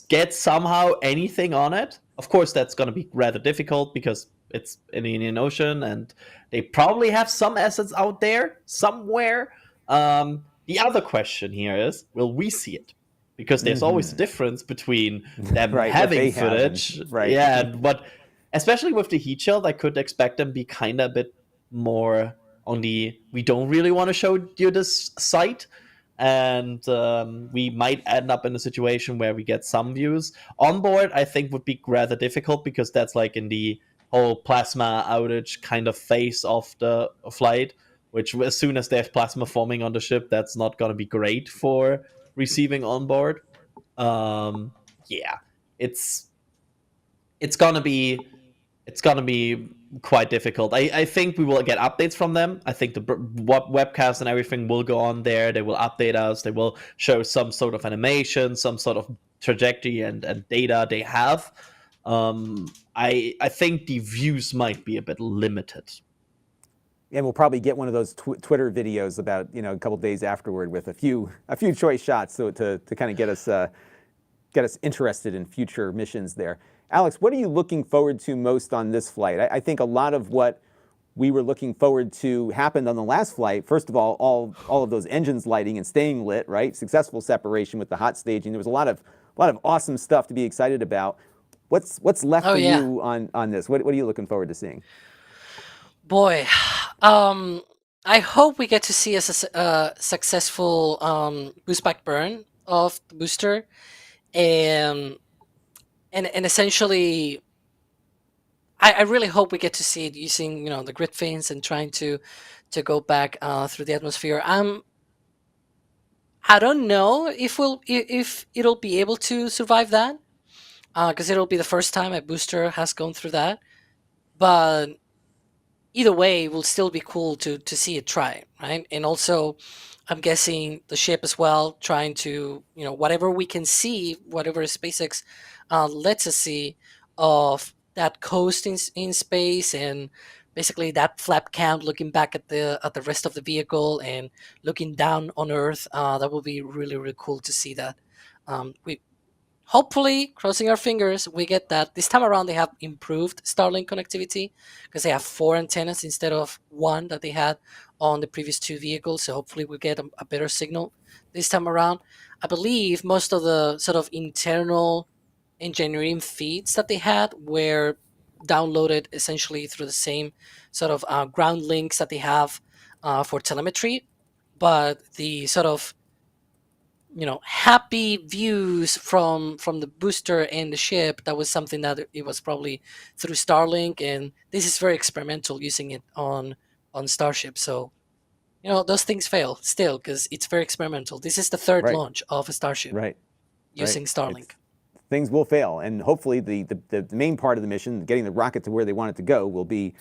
get somehow anything on it. Of course, that's going to be rather difficult because it's in the Indian Ocean and they probably have some assets out there somewhere. The other question here is, will we see it? Because there's always a difference between them having footage. Yeah, but especially with the heat shield, I could expect them be kind of a bit more on the, we don't really want to show you this site. And we might end up in a situation where we get some views. On board, I think would be rather difficult because that's like in the whole plasma outage kind of phase of the flight, which as soon as there's plasma forming on the ship, that's not going to be great for receiving on board. It's gonna be quite difficult. I think we will get updates from them. I think the webcast and everything will go on there. They will update us. They will show some sort of animation, some sort of trajectory and data they have, I think the views might be a bit limited. And we'll probably get one of those Twitter videos about a couple days afterward with a few choice shots, so to kind of get us interested in future missions there. Alex, what are you looking forward to most on this flight? I think a lot of what we were looking forward to happened on the last flight. First of all of those engines lighting and staying lit, right? Successful separation with the hot staging. There was a lot of awesome stuff to be excited about. What's left for you on this? What are you looking forward to seeing? Boy, I hope we get to see a successful boost back burn of the booster, and essentially, I really hope we get to see it using the grid fins and trying to go back through the atmosphere. I don't know if it'll be able to survive that, because it'll be the first time a booster has gone through that, but either way, it will still be cool to see it try, right? And also, I'm guessing the ship as well, trying to, whatever we can see, whatever SpaceX lets us see of that coast in space, and basically that flap cam looking back at the rest of the vehicle and looking down on Earth. That will be really, really cool to see that. We hopefully, crossing our fingers, we get that. This time around, they have improved Starlink connectivity because they have 4 antennas instead of 1 that they had on the previous 2 vehicles. So hopefully we get a better signal this time around. I believe most of the sort of internal engineering feeds that they had were downloaded essentially through the same sort of ground links that they have for telemetry. But the sort of happy views from the booster and the ship, that was something that it was probably through Starlink, and this is very experimental using it on Starship. So those things fail still because it's very experimental. This is the third launch of a Starship using Starlink. Things will fail, and hopefully the main part of the mission, getting the rocket to where they want it to go, will be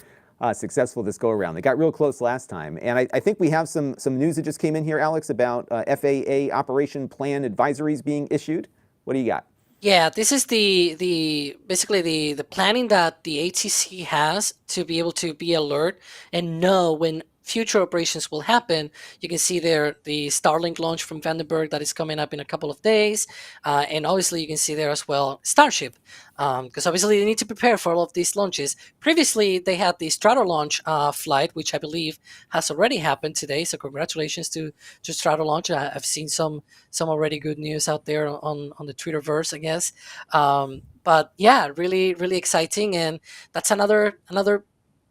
successful this go around. They got real close last time, and I think we have some news that just came in here, Alex, about FAA operation plan advisories being issued. What do you got? Yeah, this is basically the planning that the ATC has to be able to be alert and know when future operations will happen. You can see there the Starlink launch from Vandenberg that is coming up in a couple of days, and obviously you can see there as well Starship, because obviously they need to prepare for all of these launches. Previously they had the Strato launch flight, which I believe has already happened today, so congratulations to Strato launch. I've seen some already good news out there on the Twitterverse, I guess. But yeah, really, really exciting, and that's another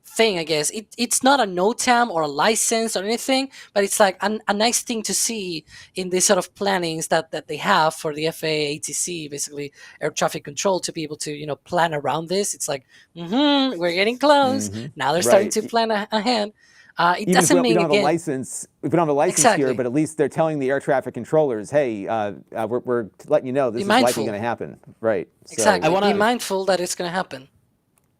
thing, I guess. It's not a NOTAM or a license or anything, but it's like a nice thing to see in these sort of plannings that they have for the FAA ATC, basically air traffic control, to be able to plan around this. It's like, we're getting close. Now they're starting to plan ahead. It Even doesn't if we mean don't have again, a license, if we don't have a license here, but at least they're telling the air traffic controllers, hey, we're letting you know this is likely going to happen. Right. Exactly. So, be mindful that it's going to happen.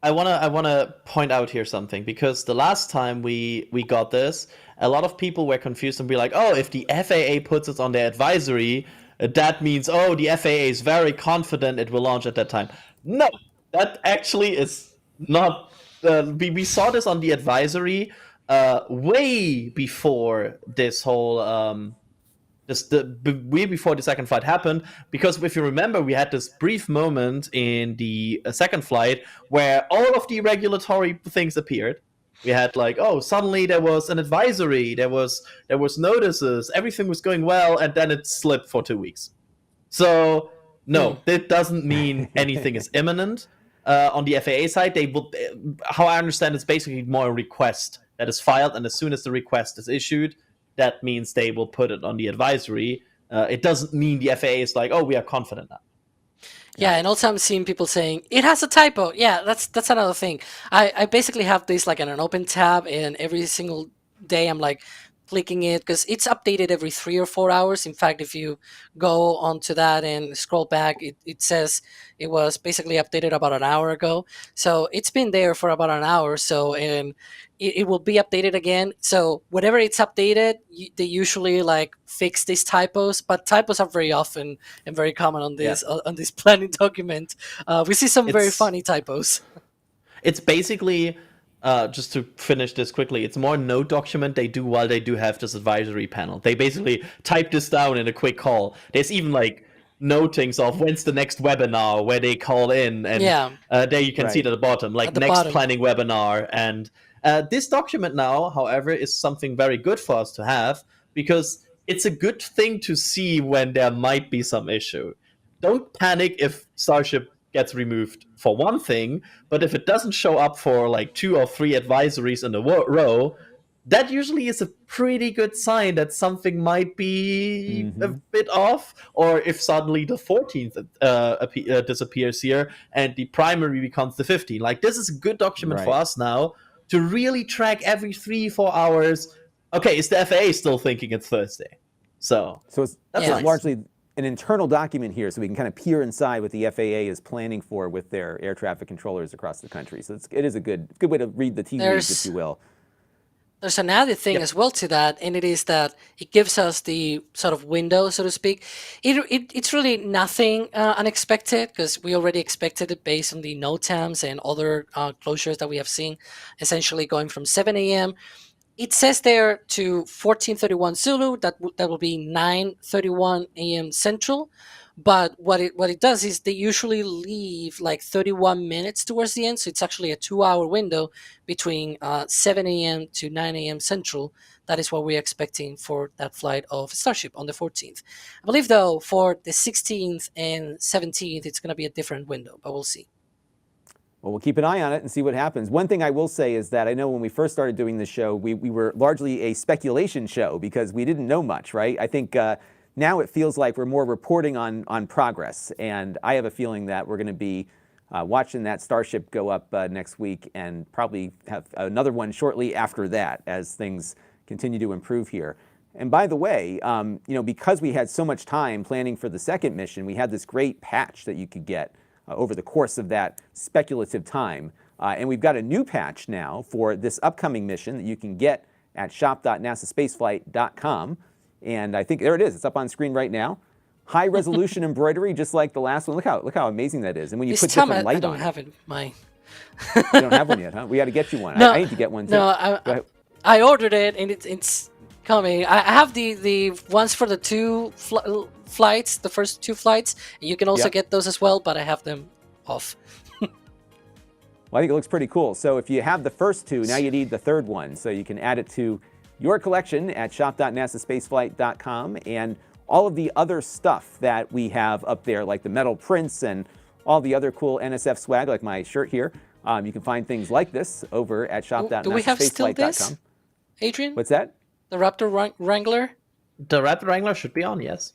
I wanna point out here something, because the last time we got this, a lot of people were confused and be like, oh, if the FAA puts it on their advisory, that means, oh, the FAA is very confident it will launch at that time. No, that actually is not. We saw this on the advisory way before this whole way before the second flight happened, because if you remember, we had this brief moment in the second flight where all of the regulatory things appeared. We had like, oh, suddenly there was an advisory, there was notices, everything was going well, and then it slipped for 2 weeks. So no, that doesn't mean anything is imminent. On the FAA side, they will, how I understand, it's basically more a request that is filed, and as soon as the request is issued, that means they will put it on the advisory. It doesn't mean the FAA is like, oh, we are confident now. Yeah, and also I'm seeing people saying, it has a typo. Yeah, that's another thing. I basically have this like in an open tab, and every single day I'm like, clicking it, because it's updated every 3 or 4 hours. In fact, if you go onto that and scroll back, it says it was basically updated about an hour ago. So it's been there for about an hour or so, and it will be updated again. So whenever it's updated, they usually like fix these typos, but typos are very often and very common on this planning document. We see some very funny typos. It's basically, just to finish this quickly, it's more note document they do while they do have this advisory panel. They basically type this down in a quick call. There's even like notings of when's the next webinar where they call in, and there you can see it at the bottom, like next planning webinar. And this document now, however, is something very good for us to have, because it's a good thing to see when there might be some issue. Don't panic if Starship gets removed for one thing, but if it doesn't show up for like 2 or 3 advisories in a row, that usually is a pretty good sign that something might be a bit off. Or if suddenly the 14th disappears here and the primary becomes the 15th. Like, this is a good document for us now to really track every 3-4 hours. Okay, is the FAA still thinking it's Thursday? So it's nice. Largely an internal document here, so we can kind of peer inside what the FAA is planning for with their air traffic controllers across the country. So it is a good way to read the tea leaves, if you will. There's another thing as well to that, and it is that it gives us the sort of window, so to speak. It's really nothing unexpected, because we already expected it based on the NOTAMs and other closures that we have seen, essentially going from 7 a.m. It says there to 14:31 Zulu, that will be 9:31 a.m. Central. But what it does is they usually leave like 31 minutes towards the end, so it's actually a 2-hour window between 7 a.m. to 9 a.m. Central. That is what we're expecting for that flight of Starship on the 14th. I believe, though, for the 16th and 17th, it's going to be a different window, but we'll see. Well, we'll keep an eye on it and see what happens. One thing I will say is that I know when we first started doing this show, we were largely a speculation show because we didn't know much, right? I think now it feels like we're more reporting on progress, and I have a feeling that we're going to be watching that Starship go up next week, and probably have another one shortly after that as things continue to improve here. And by the way, because we had so much time planning for the second mission, we had this great patch that you could get over the course of that speculative time. And we've got a new patch now for this upcoming mission that you can get at shop.nasaspaceflight.com. And I think there it is. It's up on screen right now. High resolution embroidery, just like the last one. Look how amazing that is. And when you put different light on it. I don't have it. You don't have one yet, huh? We got to get you one. No, I need to get one too. No, I ordered it, and it's coming. I have the ones for the 2 flights, the first 2 flights. And you can also get those as well, but I have them off. Well, I think it looks pretty cool. So if you have the first 2, now you need the third one. So you can add it to your collection at shop.nasaspaceflight.com, and all of the other stuff that we have up there, like the metal prints and all the other cool NSF swag, like my shirt here. You can find things like this over at shop.nasaspaceflight.com. Do we have still this, Adrian? What's that? The Raptor Wrangler? The Raptor Wrangler should be on, yes.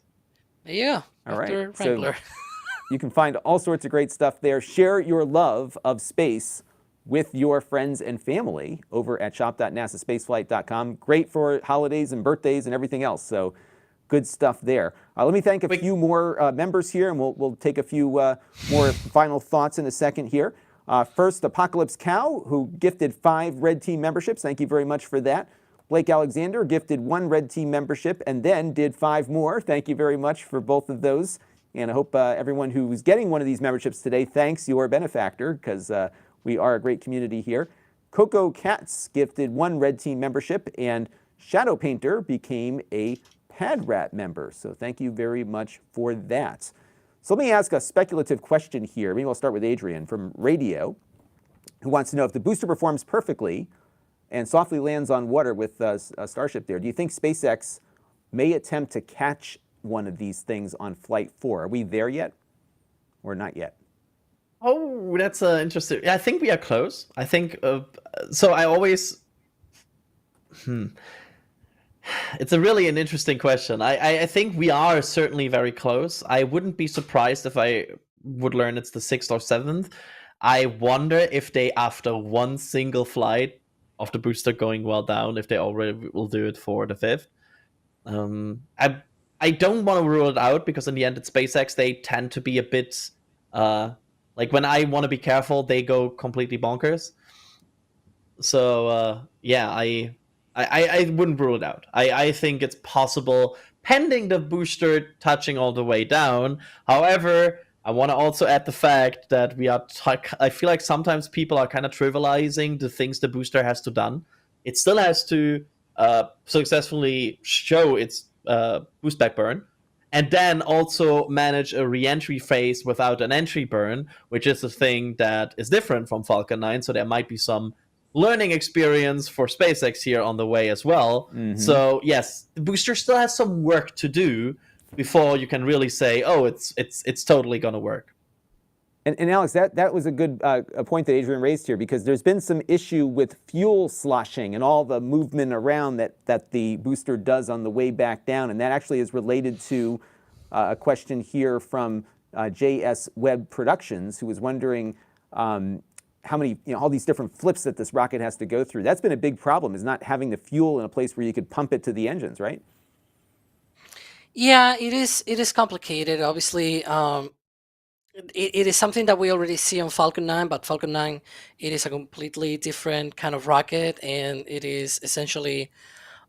Yeah, all right. Raptor Wrangler. So you can find all sorts of great stuff there. Share your love of space with your friends and family over at shop.nasaspaceflight.com. Great for holidays and birthdays and everything else. So good stuff there. Let me thank a few more members here, and we'll take a few more final thoughts in a second here. First, Apocalypse Cow, who gifted 5 Red Team memberships. Thank you very much for that. Blake Alexander gifted 1 Red Team membership and then did 5 more. Thank you very much for both of those. And I hope everyone who's getting one of these memberships today thanks your benefactor, because we are a great community here. Coco Katz gifted 1 Red Team membership, and Shadow Painter became a PadRat member. So thank you very much for that. So let me ask a speculative question here. Maybe I'll start with Adrian from Radio, who wants to know if the booster performs perfectly and softly lands on water with a Starship there, do you think SpaceX may attempt to catch one of these things on Flight 4? Are we there yet or not yet? Oh, that's interesting. I think we are close. I think, so I always, it's an interesting question. I think we are certainly very close. I wouldn't be surprised if I would learn it's the 6th or 7th. I wonder if they, after one single flight, of the booster going well down if they already will do it for the 5th. I don't want to rule it out because in the end, it's SpaceX. They tend to be a bit like when I want to be careful, they go completely bonkers. So yeah, I wouldn't rule it out. I think it's possible pending the booster touching all the way down. However, I want to also add the fact that I feel like sometimes people are kind of trivializing the things the booster has to done. It still has to successfully show its boost back burn, and then also manage a re-entry phase without an entry burn, which is a thing that is different from Falcon 9. So there might be some learning experience for SpaceX here on the way as well. So yes, the booster still has some work to do before you can really say, oh, it's totally gonna work. And Alex, that was a good a point that Adrian raised here, because there's been some issue with fuel sloshing and all the movement around that the booster does on the way back down, and that actually is related to a question here from JS Web Productions, who was wondering how many, all these different flips that this rocket has to go through. That's been a big problem, is not having the fuel in a place where you could pump it to the engines, right? Yeah, it is. It is complicated. Obviously, it is something that we already see on Falcon 9, but Falcon 9, it is a completely different kind of rocket, and it is essentially,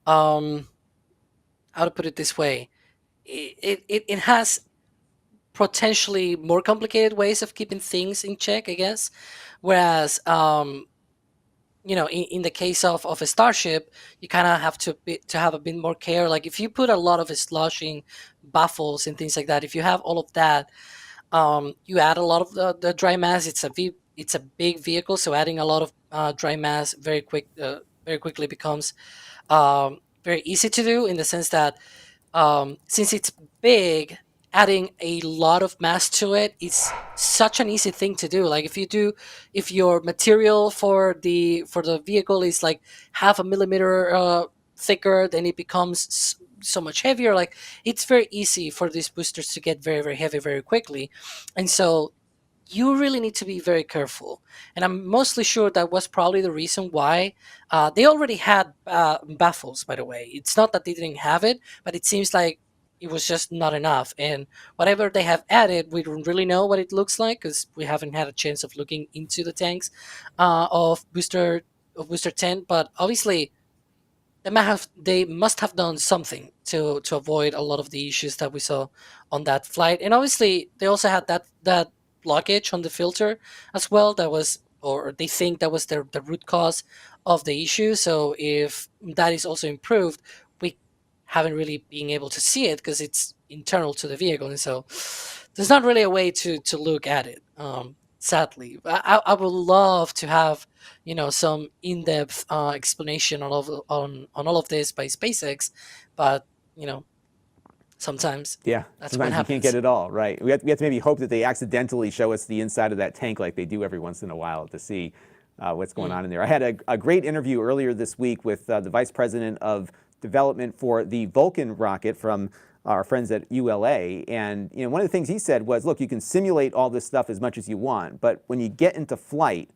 how to put it this way, it has potentially more complicated ways of keeping things in check, I guess. Whereas, in the case of a Starship, you kind of have to have a bit more care. Like if you put a lot of sloshing baffles and things like that, if you have all of that, you add a lot of the dry mass. It's a big vehicle, so adding a lot of dry mass very quickly becomes very easy to do, in the sense that since it's big, adding a lot of mass to it is such an easy thing to do. Like if your material for the vehicle is like 0.5 millimeter thicker, then it becomes so much heavier. Like it's very easy for these boosters to get very, very heavy very quickly, and so you really need to be very careful. And I'm mostly sure that was probably the reason why they already had baffles, by the way. It's not that they didn't have it, but it seems like it was just not enough. And whatever they have added, we don't really know what it looks like, because we haven't had a chance of looking into the tanks of booster 10. But obviously, they must have done something to avoid a lot of the issues that we saw on that flight. And obviously, they also had that blockage on the filter as well. That was, or they think that was the root cause of the issue. So if that is also improved, we haven't really been able to see it because it's internal to the vehicle, and so there's not really a way to look at it. Sadly, I would love to have some in-depth explanation on all of this by SpaceX, but sometimes that's sometimes you can't get it all right. We have to maybe hope that they accidentally show us the inside of that tank like they do every once in a while to see what's going on in there. I had a great interview earlier this week with the Vice President of Development for the Vulcan rocket from our friends at ULA, and one of the things he said was, look, you can simulate all this stuff as much as you want, but when you get into flight,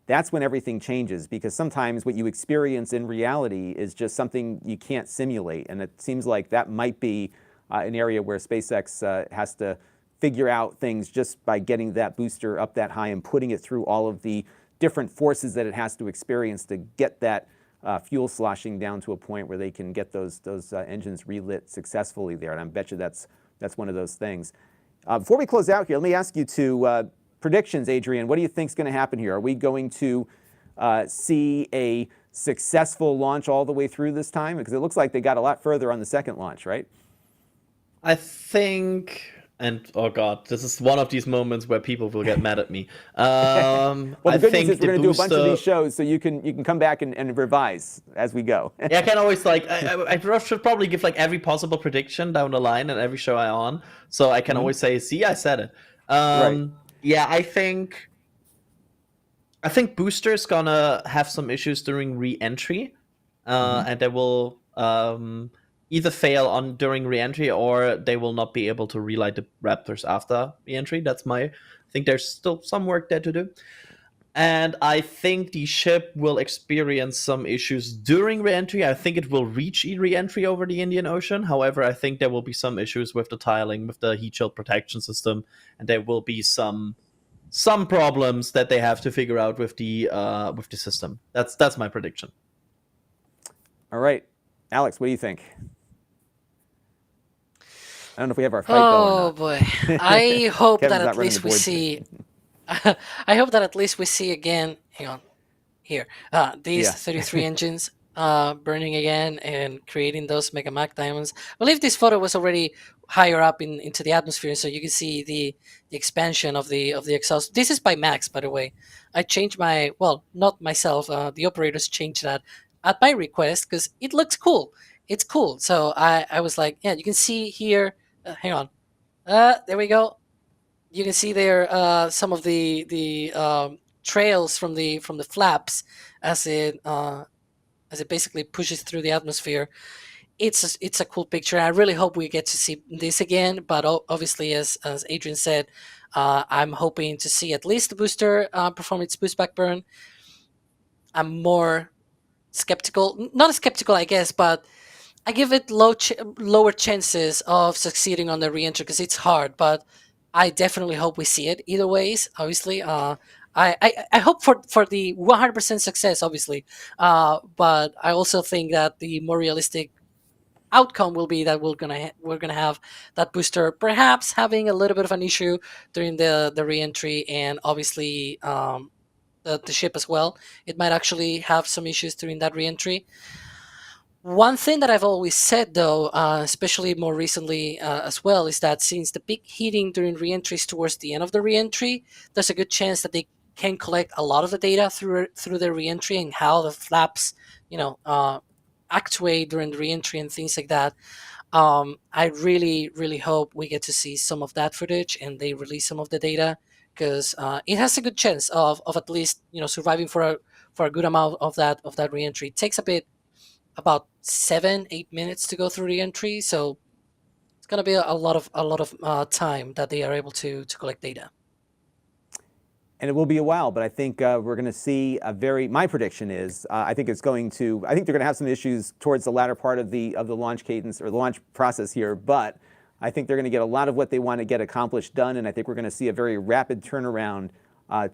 that's when everything changes, because sometimes what you experience in reality is just something you can't simulate, and it seems like that might be an area where SpaceX has to figure out things just by getting that booster up that high and putting it through all of the different forces that it has to experience to get that fuel sloshing down to a point where they can get those engines relit successfully there. And I bet you that's one of those things. Before we close out here, let me ask you to predictions, Adrian. What do you think is going to happen here? Are we going to see a successful launch all the way through this time? Because it looks like they got a lot further on the second launch, right? I think, and oh god, this is one of these moments where people will get mad at me. Well, the good news is we're going to do a bunch of these shows, so you can come back and revise as we go. Yeah, I can always I should probably give every possible prediction down the line and every show I'm on, so I can always say, see, I said it. Right. Yeah, I think Booster's gonna have some issues during re-entry, and they will either fail during re-entry, or they will not be able to relight the Raptors after re-entry. I think there's still some work there to do. And I think the ship will experience some issues during re-entry. I think it will reach re-entry over the Indian Ocean. However, I think there will be some issues with the tiling, with the heat shield protection system, and there will be some problems that they have to figure out with the system. That's my prediction. All right, Alex, what do you think? I don't know if we have our fight bell or Oh not. boy, I hope Kevin's that not at running least the we board see. I hope that at least we see again. Hang on, here. These Yeah. 33 engines burning again and creating those mega Mach diamonds. I believe this photo was already higher up into the atmosphere, so you can see the expansion of the exhaust. This is by Max, by the way. I changed my, well, not myself. The operators changed that at my request because it looks cool. It's cool. So I was like, yeah, you can see here. Hang on. There we go. You can see there some of the trails from the flaps as it basically pushes through the atmosphere. It's a cool picture. I really hope we get to see this again. But obviously, as Adrian said, I'm hoping to see at least the booster perform its boost back burn. I'm more skeptical, not skeptical, I guess, but I give it lower chances of succeeding on the re-entry because it's hard. But I definitely hope we see it either ways. Obviously, I hope for the 100% success, obviously, but I also think that the more realistic outcome will be that we're gonna have that booster perhaps having a little bit of an issue during the re-entry, and obviously the ship as well. It might actually have some issues during that re-entry. One thing that I've always said, though, especially more recently as well, is that since the big heating during reentries towards the end of the reentry, there's a good chance that they can collect a lot of the data through the reentry and how the flaps, actuate during the reentry and things like that. I really, really hope we get to see some of that footage and they release some of the data because it has a good chance of at least surviving for a good amount of that reentry. It takes about 7-8 minutes to go through the entry, so it's going to be a lot of time that they are able to collect data. And it will be a while, but I think we're going to see my prediction is, I think they're going to have some issues towards the latter part of the launch cadence or the launch process here, but I think they're going to get a lot of what they want to get accomplished done, and I think we're going to see a very rapid turnaround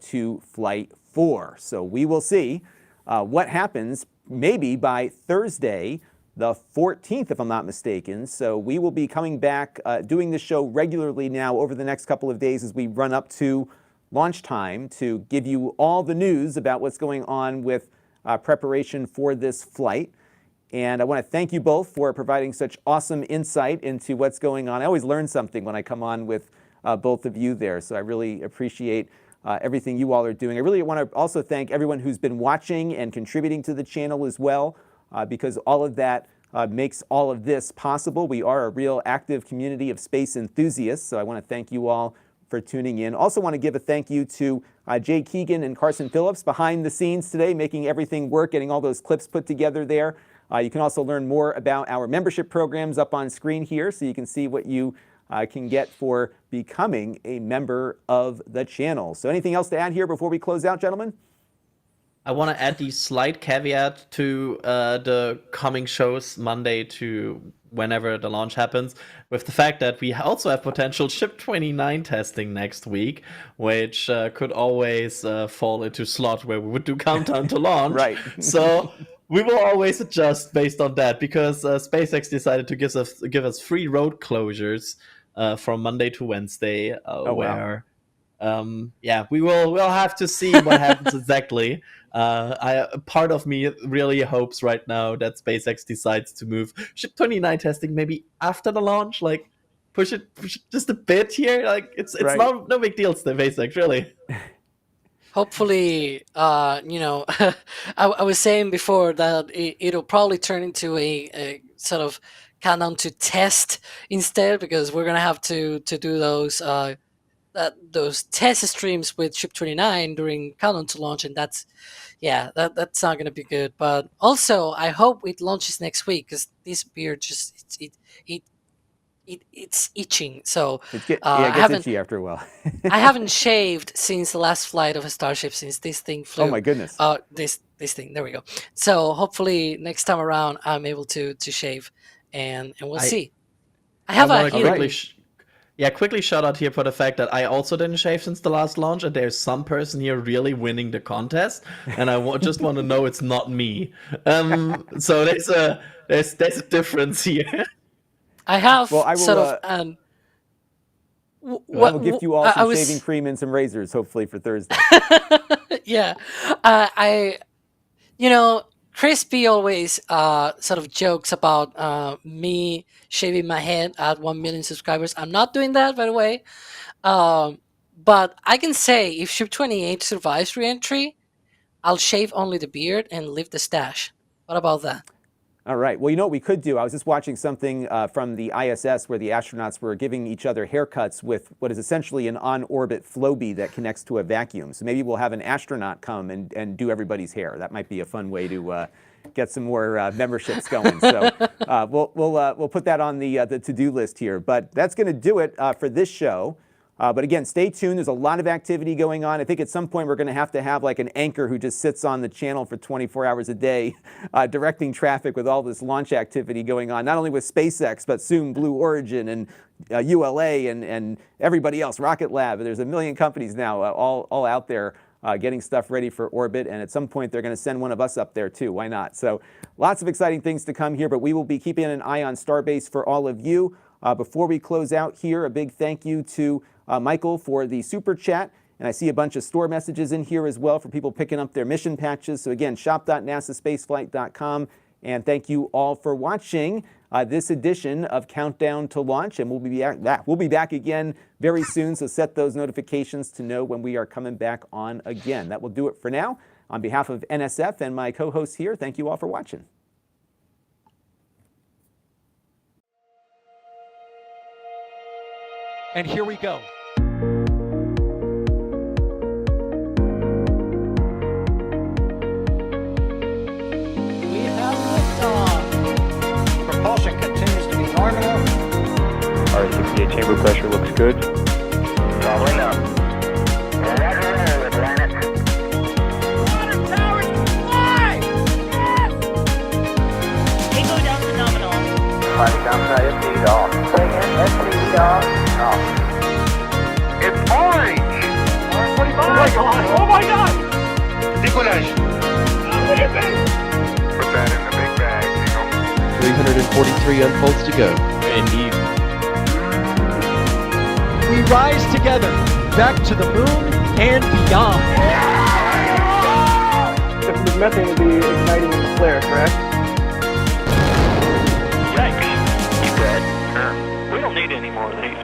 to Flight 4. So we will see what happens maybe by Thursday, the 14th, if I'm not mistaken. So we will be coming back, doing this show regularly now over the next couple of days as we run up to launch time to give you all the news about what's going on with preparation for this flight. And I want to thank you both for providing such awesome insight into what's going on. I always learn something when I come on with both of you there, so I really appreciate everything you all are doing. I really want to also thank everyone who's been watching and contributing to the channel as well, because all of that makes all of this possible. We are a real active community of space enthusiasts, so I want to thank you all for tuning in. Also want to give a thank you to Jay Keegan and Carson Phillips behind the scenes today, making everything work, getting all those clips put together there. You can also learn more about our membership programs up on screen here, so you can see what you can get for becoming a member of the channel. So anything else to add here before we close out, gentlemen? I want to add the slight caveat to the coming shows Monday to whenever the launch happens, with the fact that we also have potential Ship 29 testing next week, which could always fall into slot where we would do countdown to launch. Right. So we will always adjust based on that, because SpaceX decided to give us free road closures from Monday to Wednesday, where we'll have to see what happens exactly. Part of me really hopes right now that SpaceX decides to move Ship 29 testing maybe after the launch, like push it just a bit here. Like it's right. no big deal to SpaceX, really. Hopefully, I was saying before that it'll probably turn into a sort of countdown to test instead, because we're gonna have to do those test streams with Ship 29 during countdown to launch, and that's not going to be good. But also, I hope it launches next week, because this beer just it it's itching. So It gets I haven't itchy after a while. I haven't shaved since the last flight of a Starship, since this thing flew. Oh my goodness. This thing. There we go. So hopefully next time around I'm able to shave, and we'll see. I have I a wanna quickly shout out here for the fact that I also didn't shave since the last launch, and there's some person here really winning the contest, and I just want to know it's not me. So there's a difference here. I have Well, I will, sort of I will gift you all some shaving cream and some razors, hopefully for Thursday. Yeah, Crispy always sort of jokes about me shaving my head at 1 million subscribers. I'm not doing that, by the way. But I can say if Ship 28 survives re-entry, I'll shave only the beard and leave the stash. What about that? All right. Well, you know what we could do? I was just watching something from the ISS where the astronauts were giving each other haircuts with what is essentially an on-orbit Flowbee that connects to a vacuum. So maybe we'll have an astronaut come and do everybody's hair. That might be a fun way to get some more memberships going. So we'll put that on the to-do list here. But that's going to do it for this show. But again, stay tuned. There's a lot of activity going on. I think at some point we're going to have like an anchor who just sits on the channel for 24 hours a day, directing traffic with all this launch activity going on, not only with SpaceX, but soon Blue Origin and ULA and everybody else, Rocket Lab. There's a million companies now all out there getting stuff ready for orbit. And at some point, they're going to send one of us up there, too. Why not? So lots of exciting things to come here. But we will be keeping an eye on Starbase for all of you. Before we close out here, a big thank you to Michael for the super chat, and I see a bunch of store messages in here as well for people picking up their mission patches. So again, shop.nasaspaceflight.com, and thank you all for watching this edition of Countdown to Launch, and we'll be back again very soon, so set those notifications to know when we are coming back on again. That will do it for now. On behalf of NSF and my co-hosts here, thank you all for watching. And here we go. We have liftoff. Propulsion continues to be nominal. Our 68 chamber pressure looks good. Traveling up. Roger, roll, Atlantis. Water towers fly! Yes! Echo down to nominal. Fighting downside of speed off. Bring in SPD off. Off. It's orange! Orange 25! Oh my god! Oh my god! Decollage. What is it? Put that in the big bag, Signal. 343 unfolds to go. Indeed. We rise together, back to the moon and beyond. This methane would be igniting in the flare, correct? Yikes. You bet. We don't need any more of these.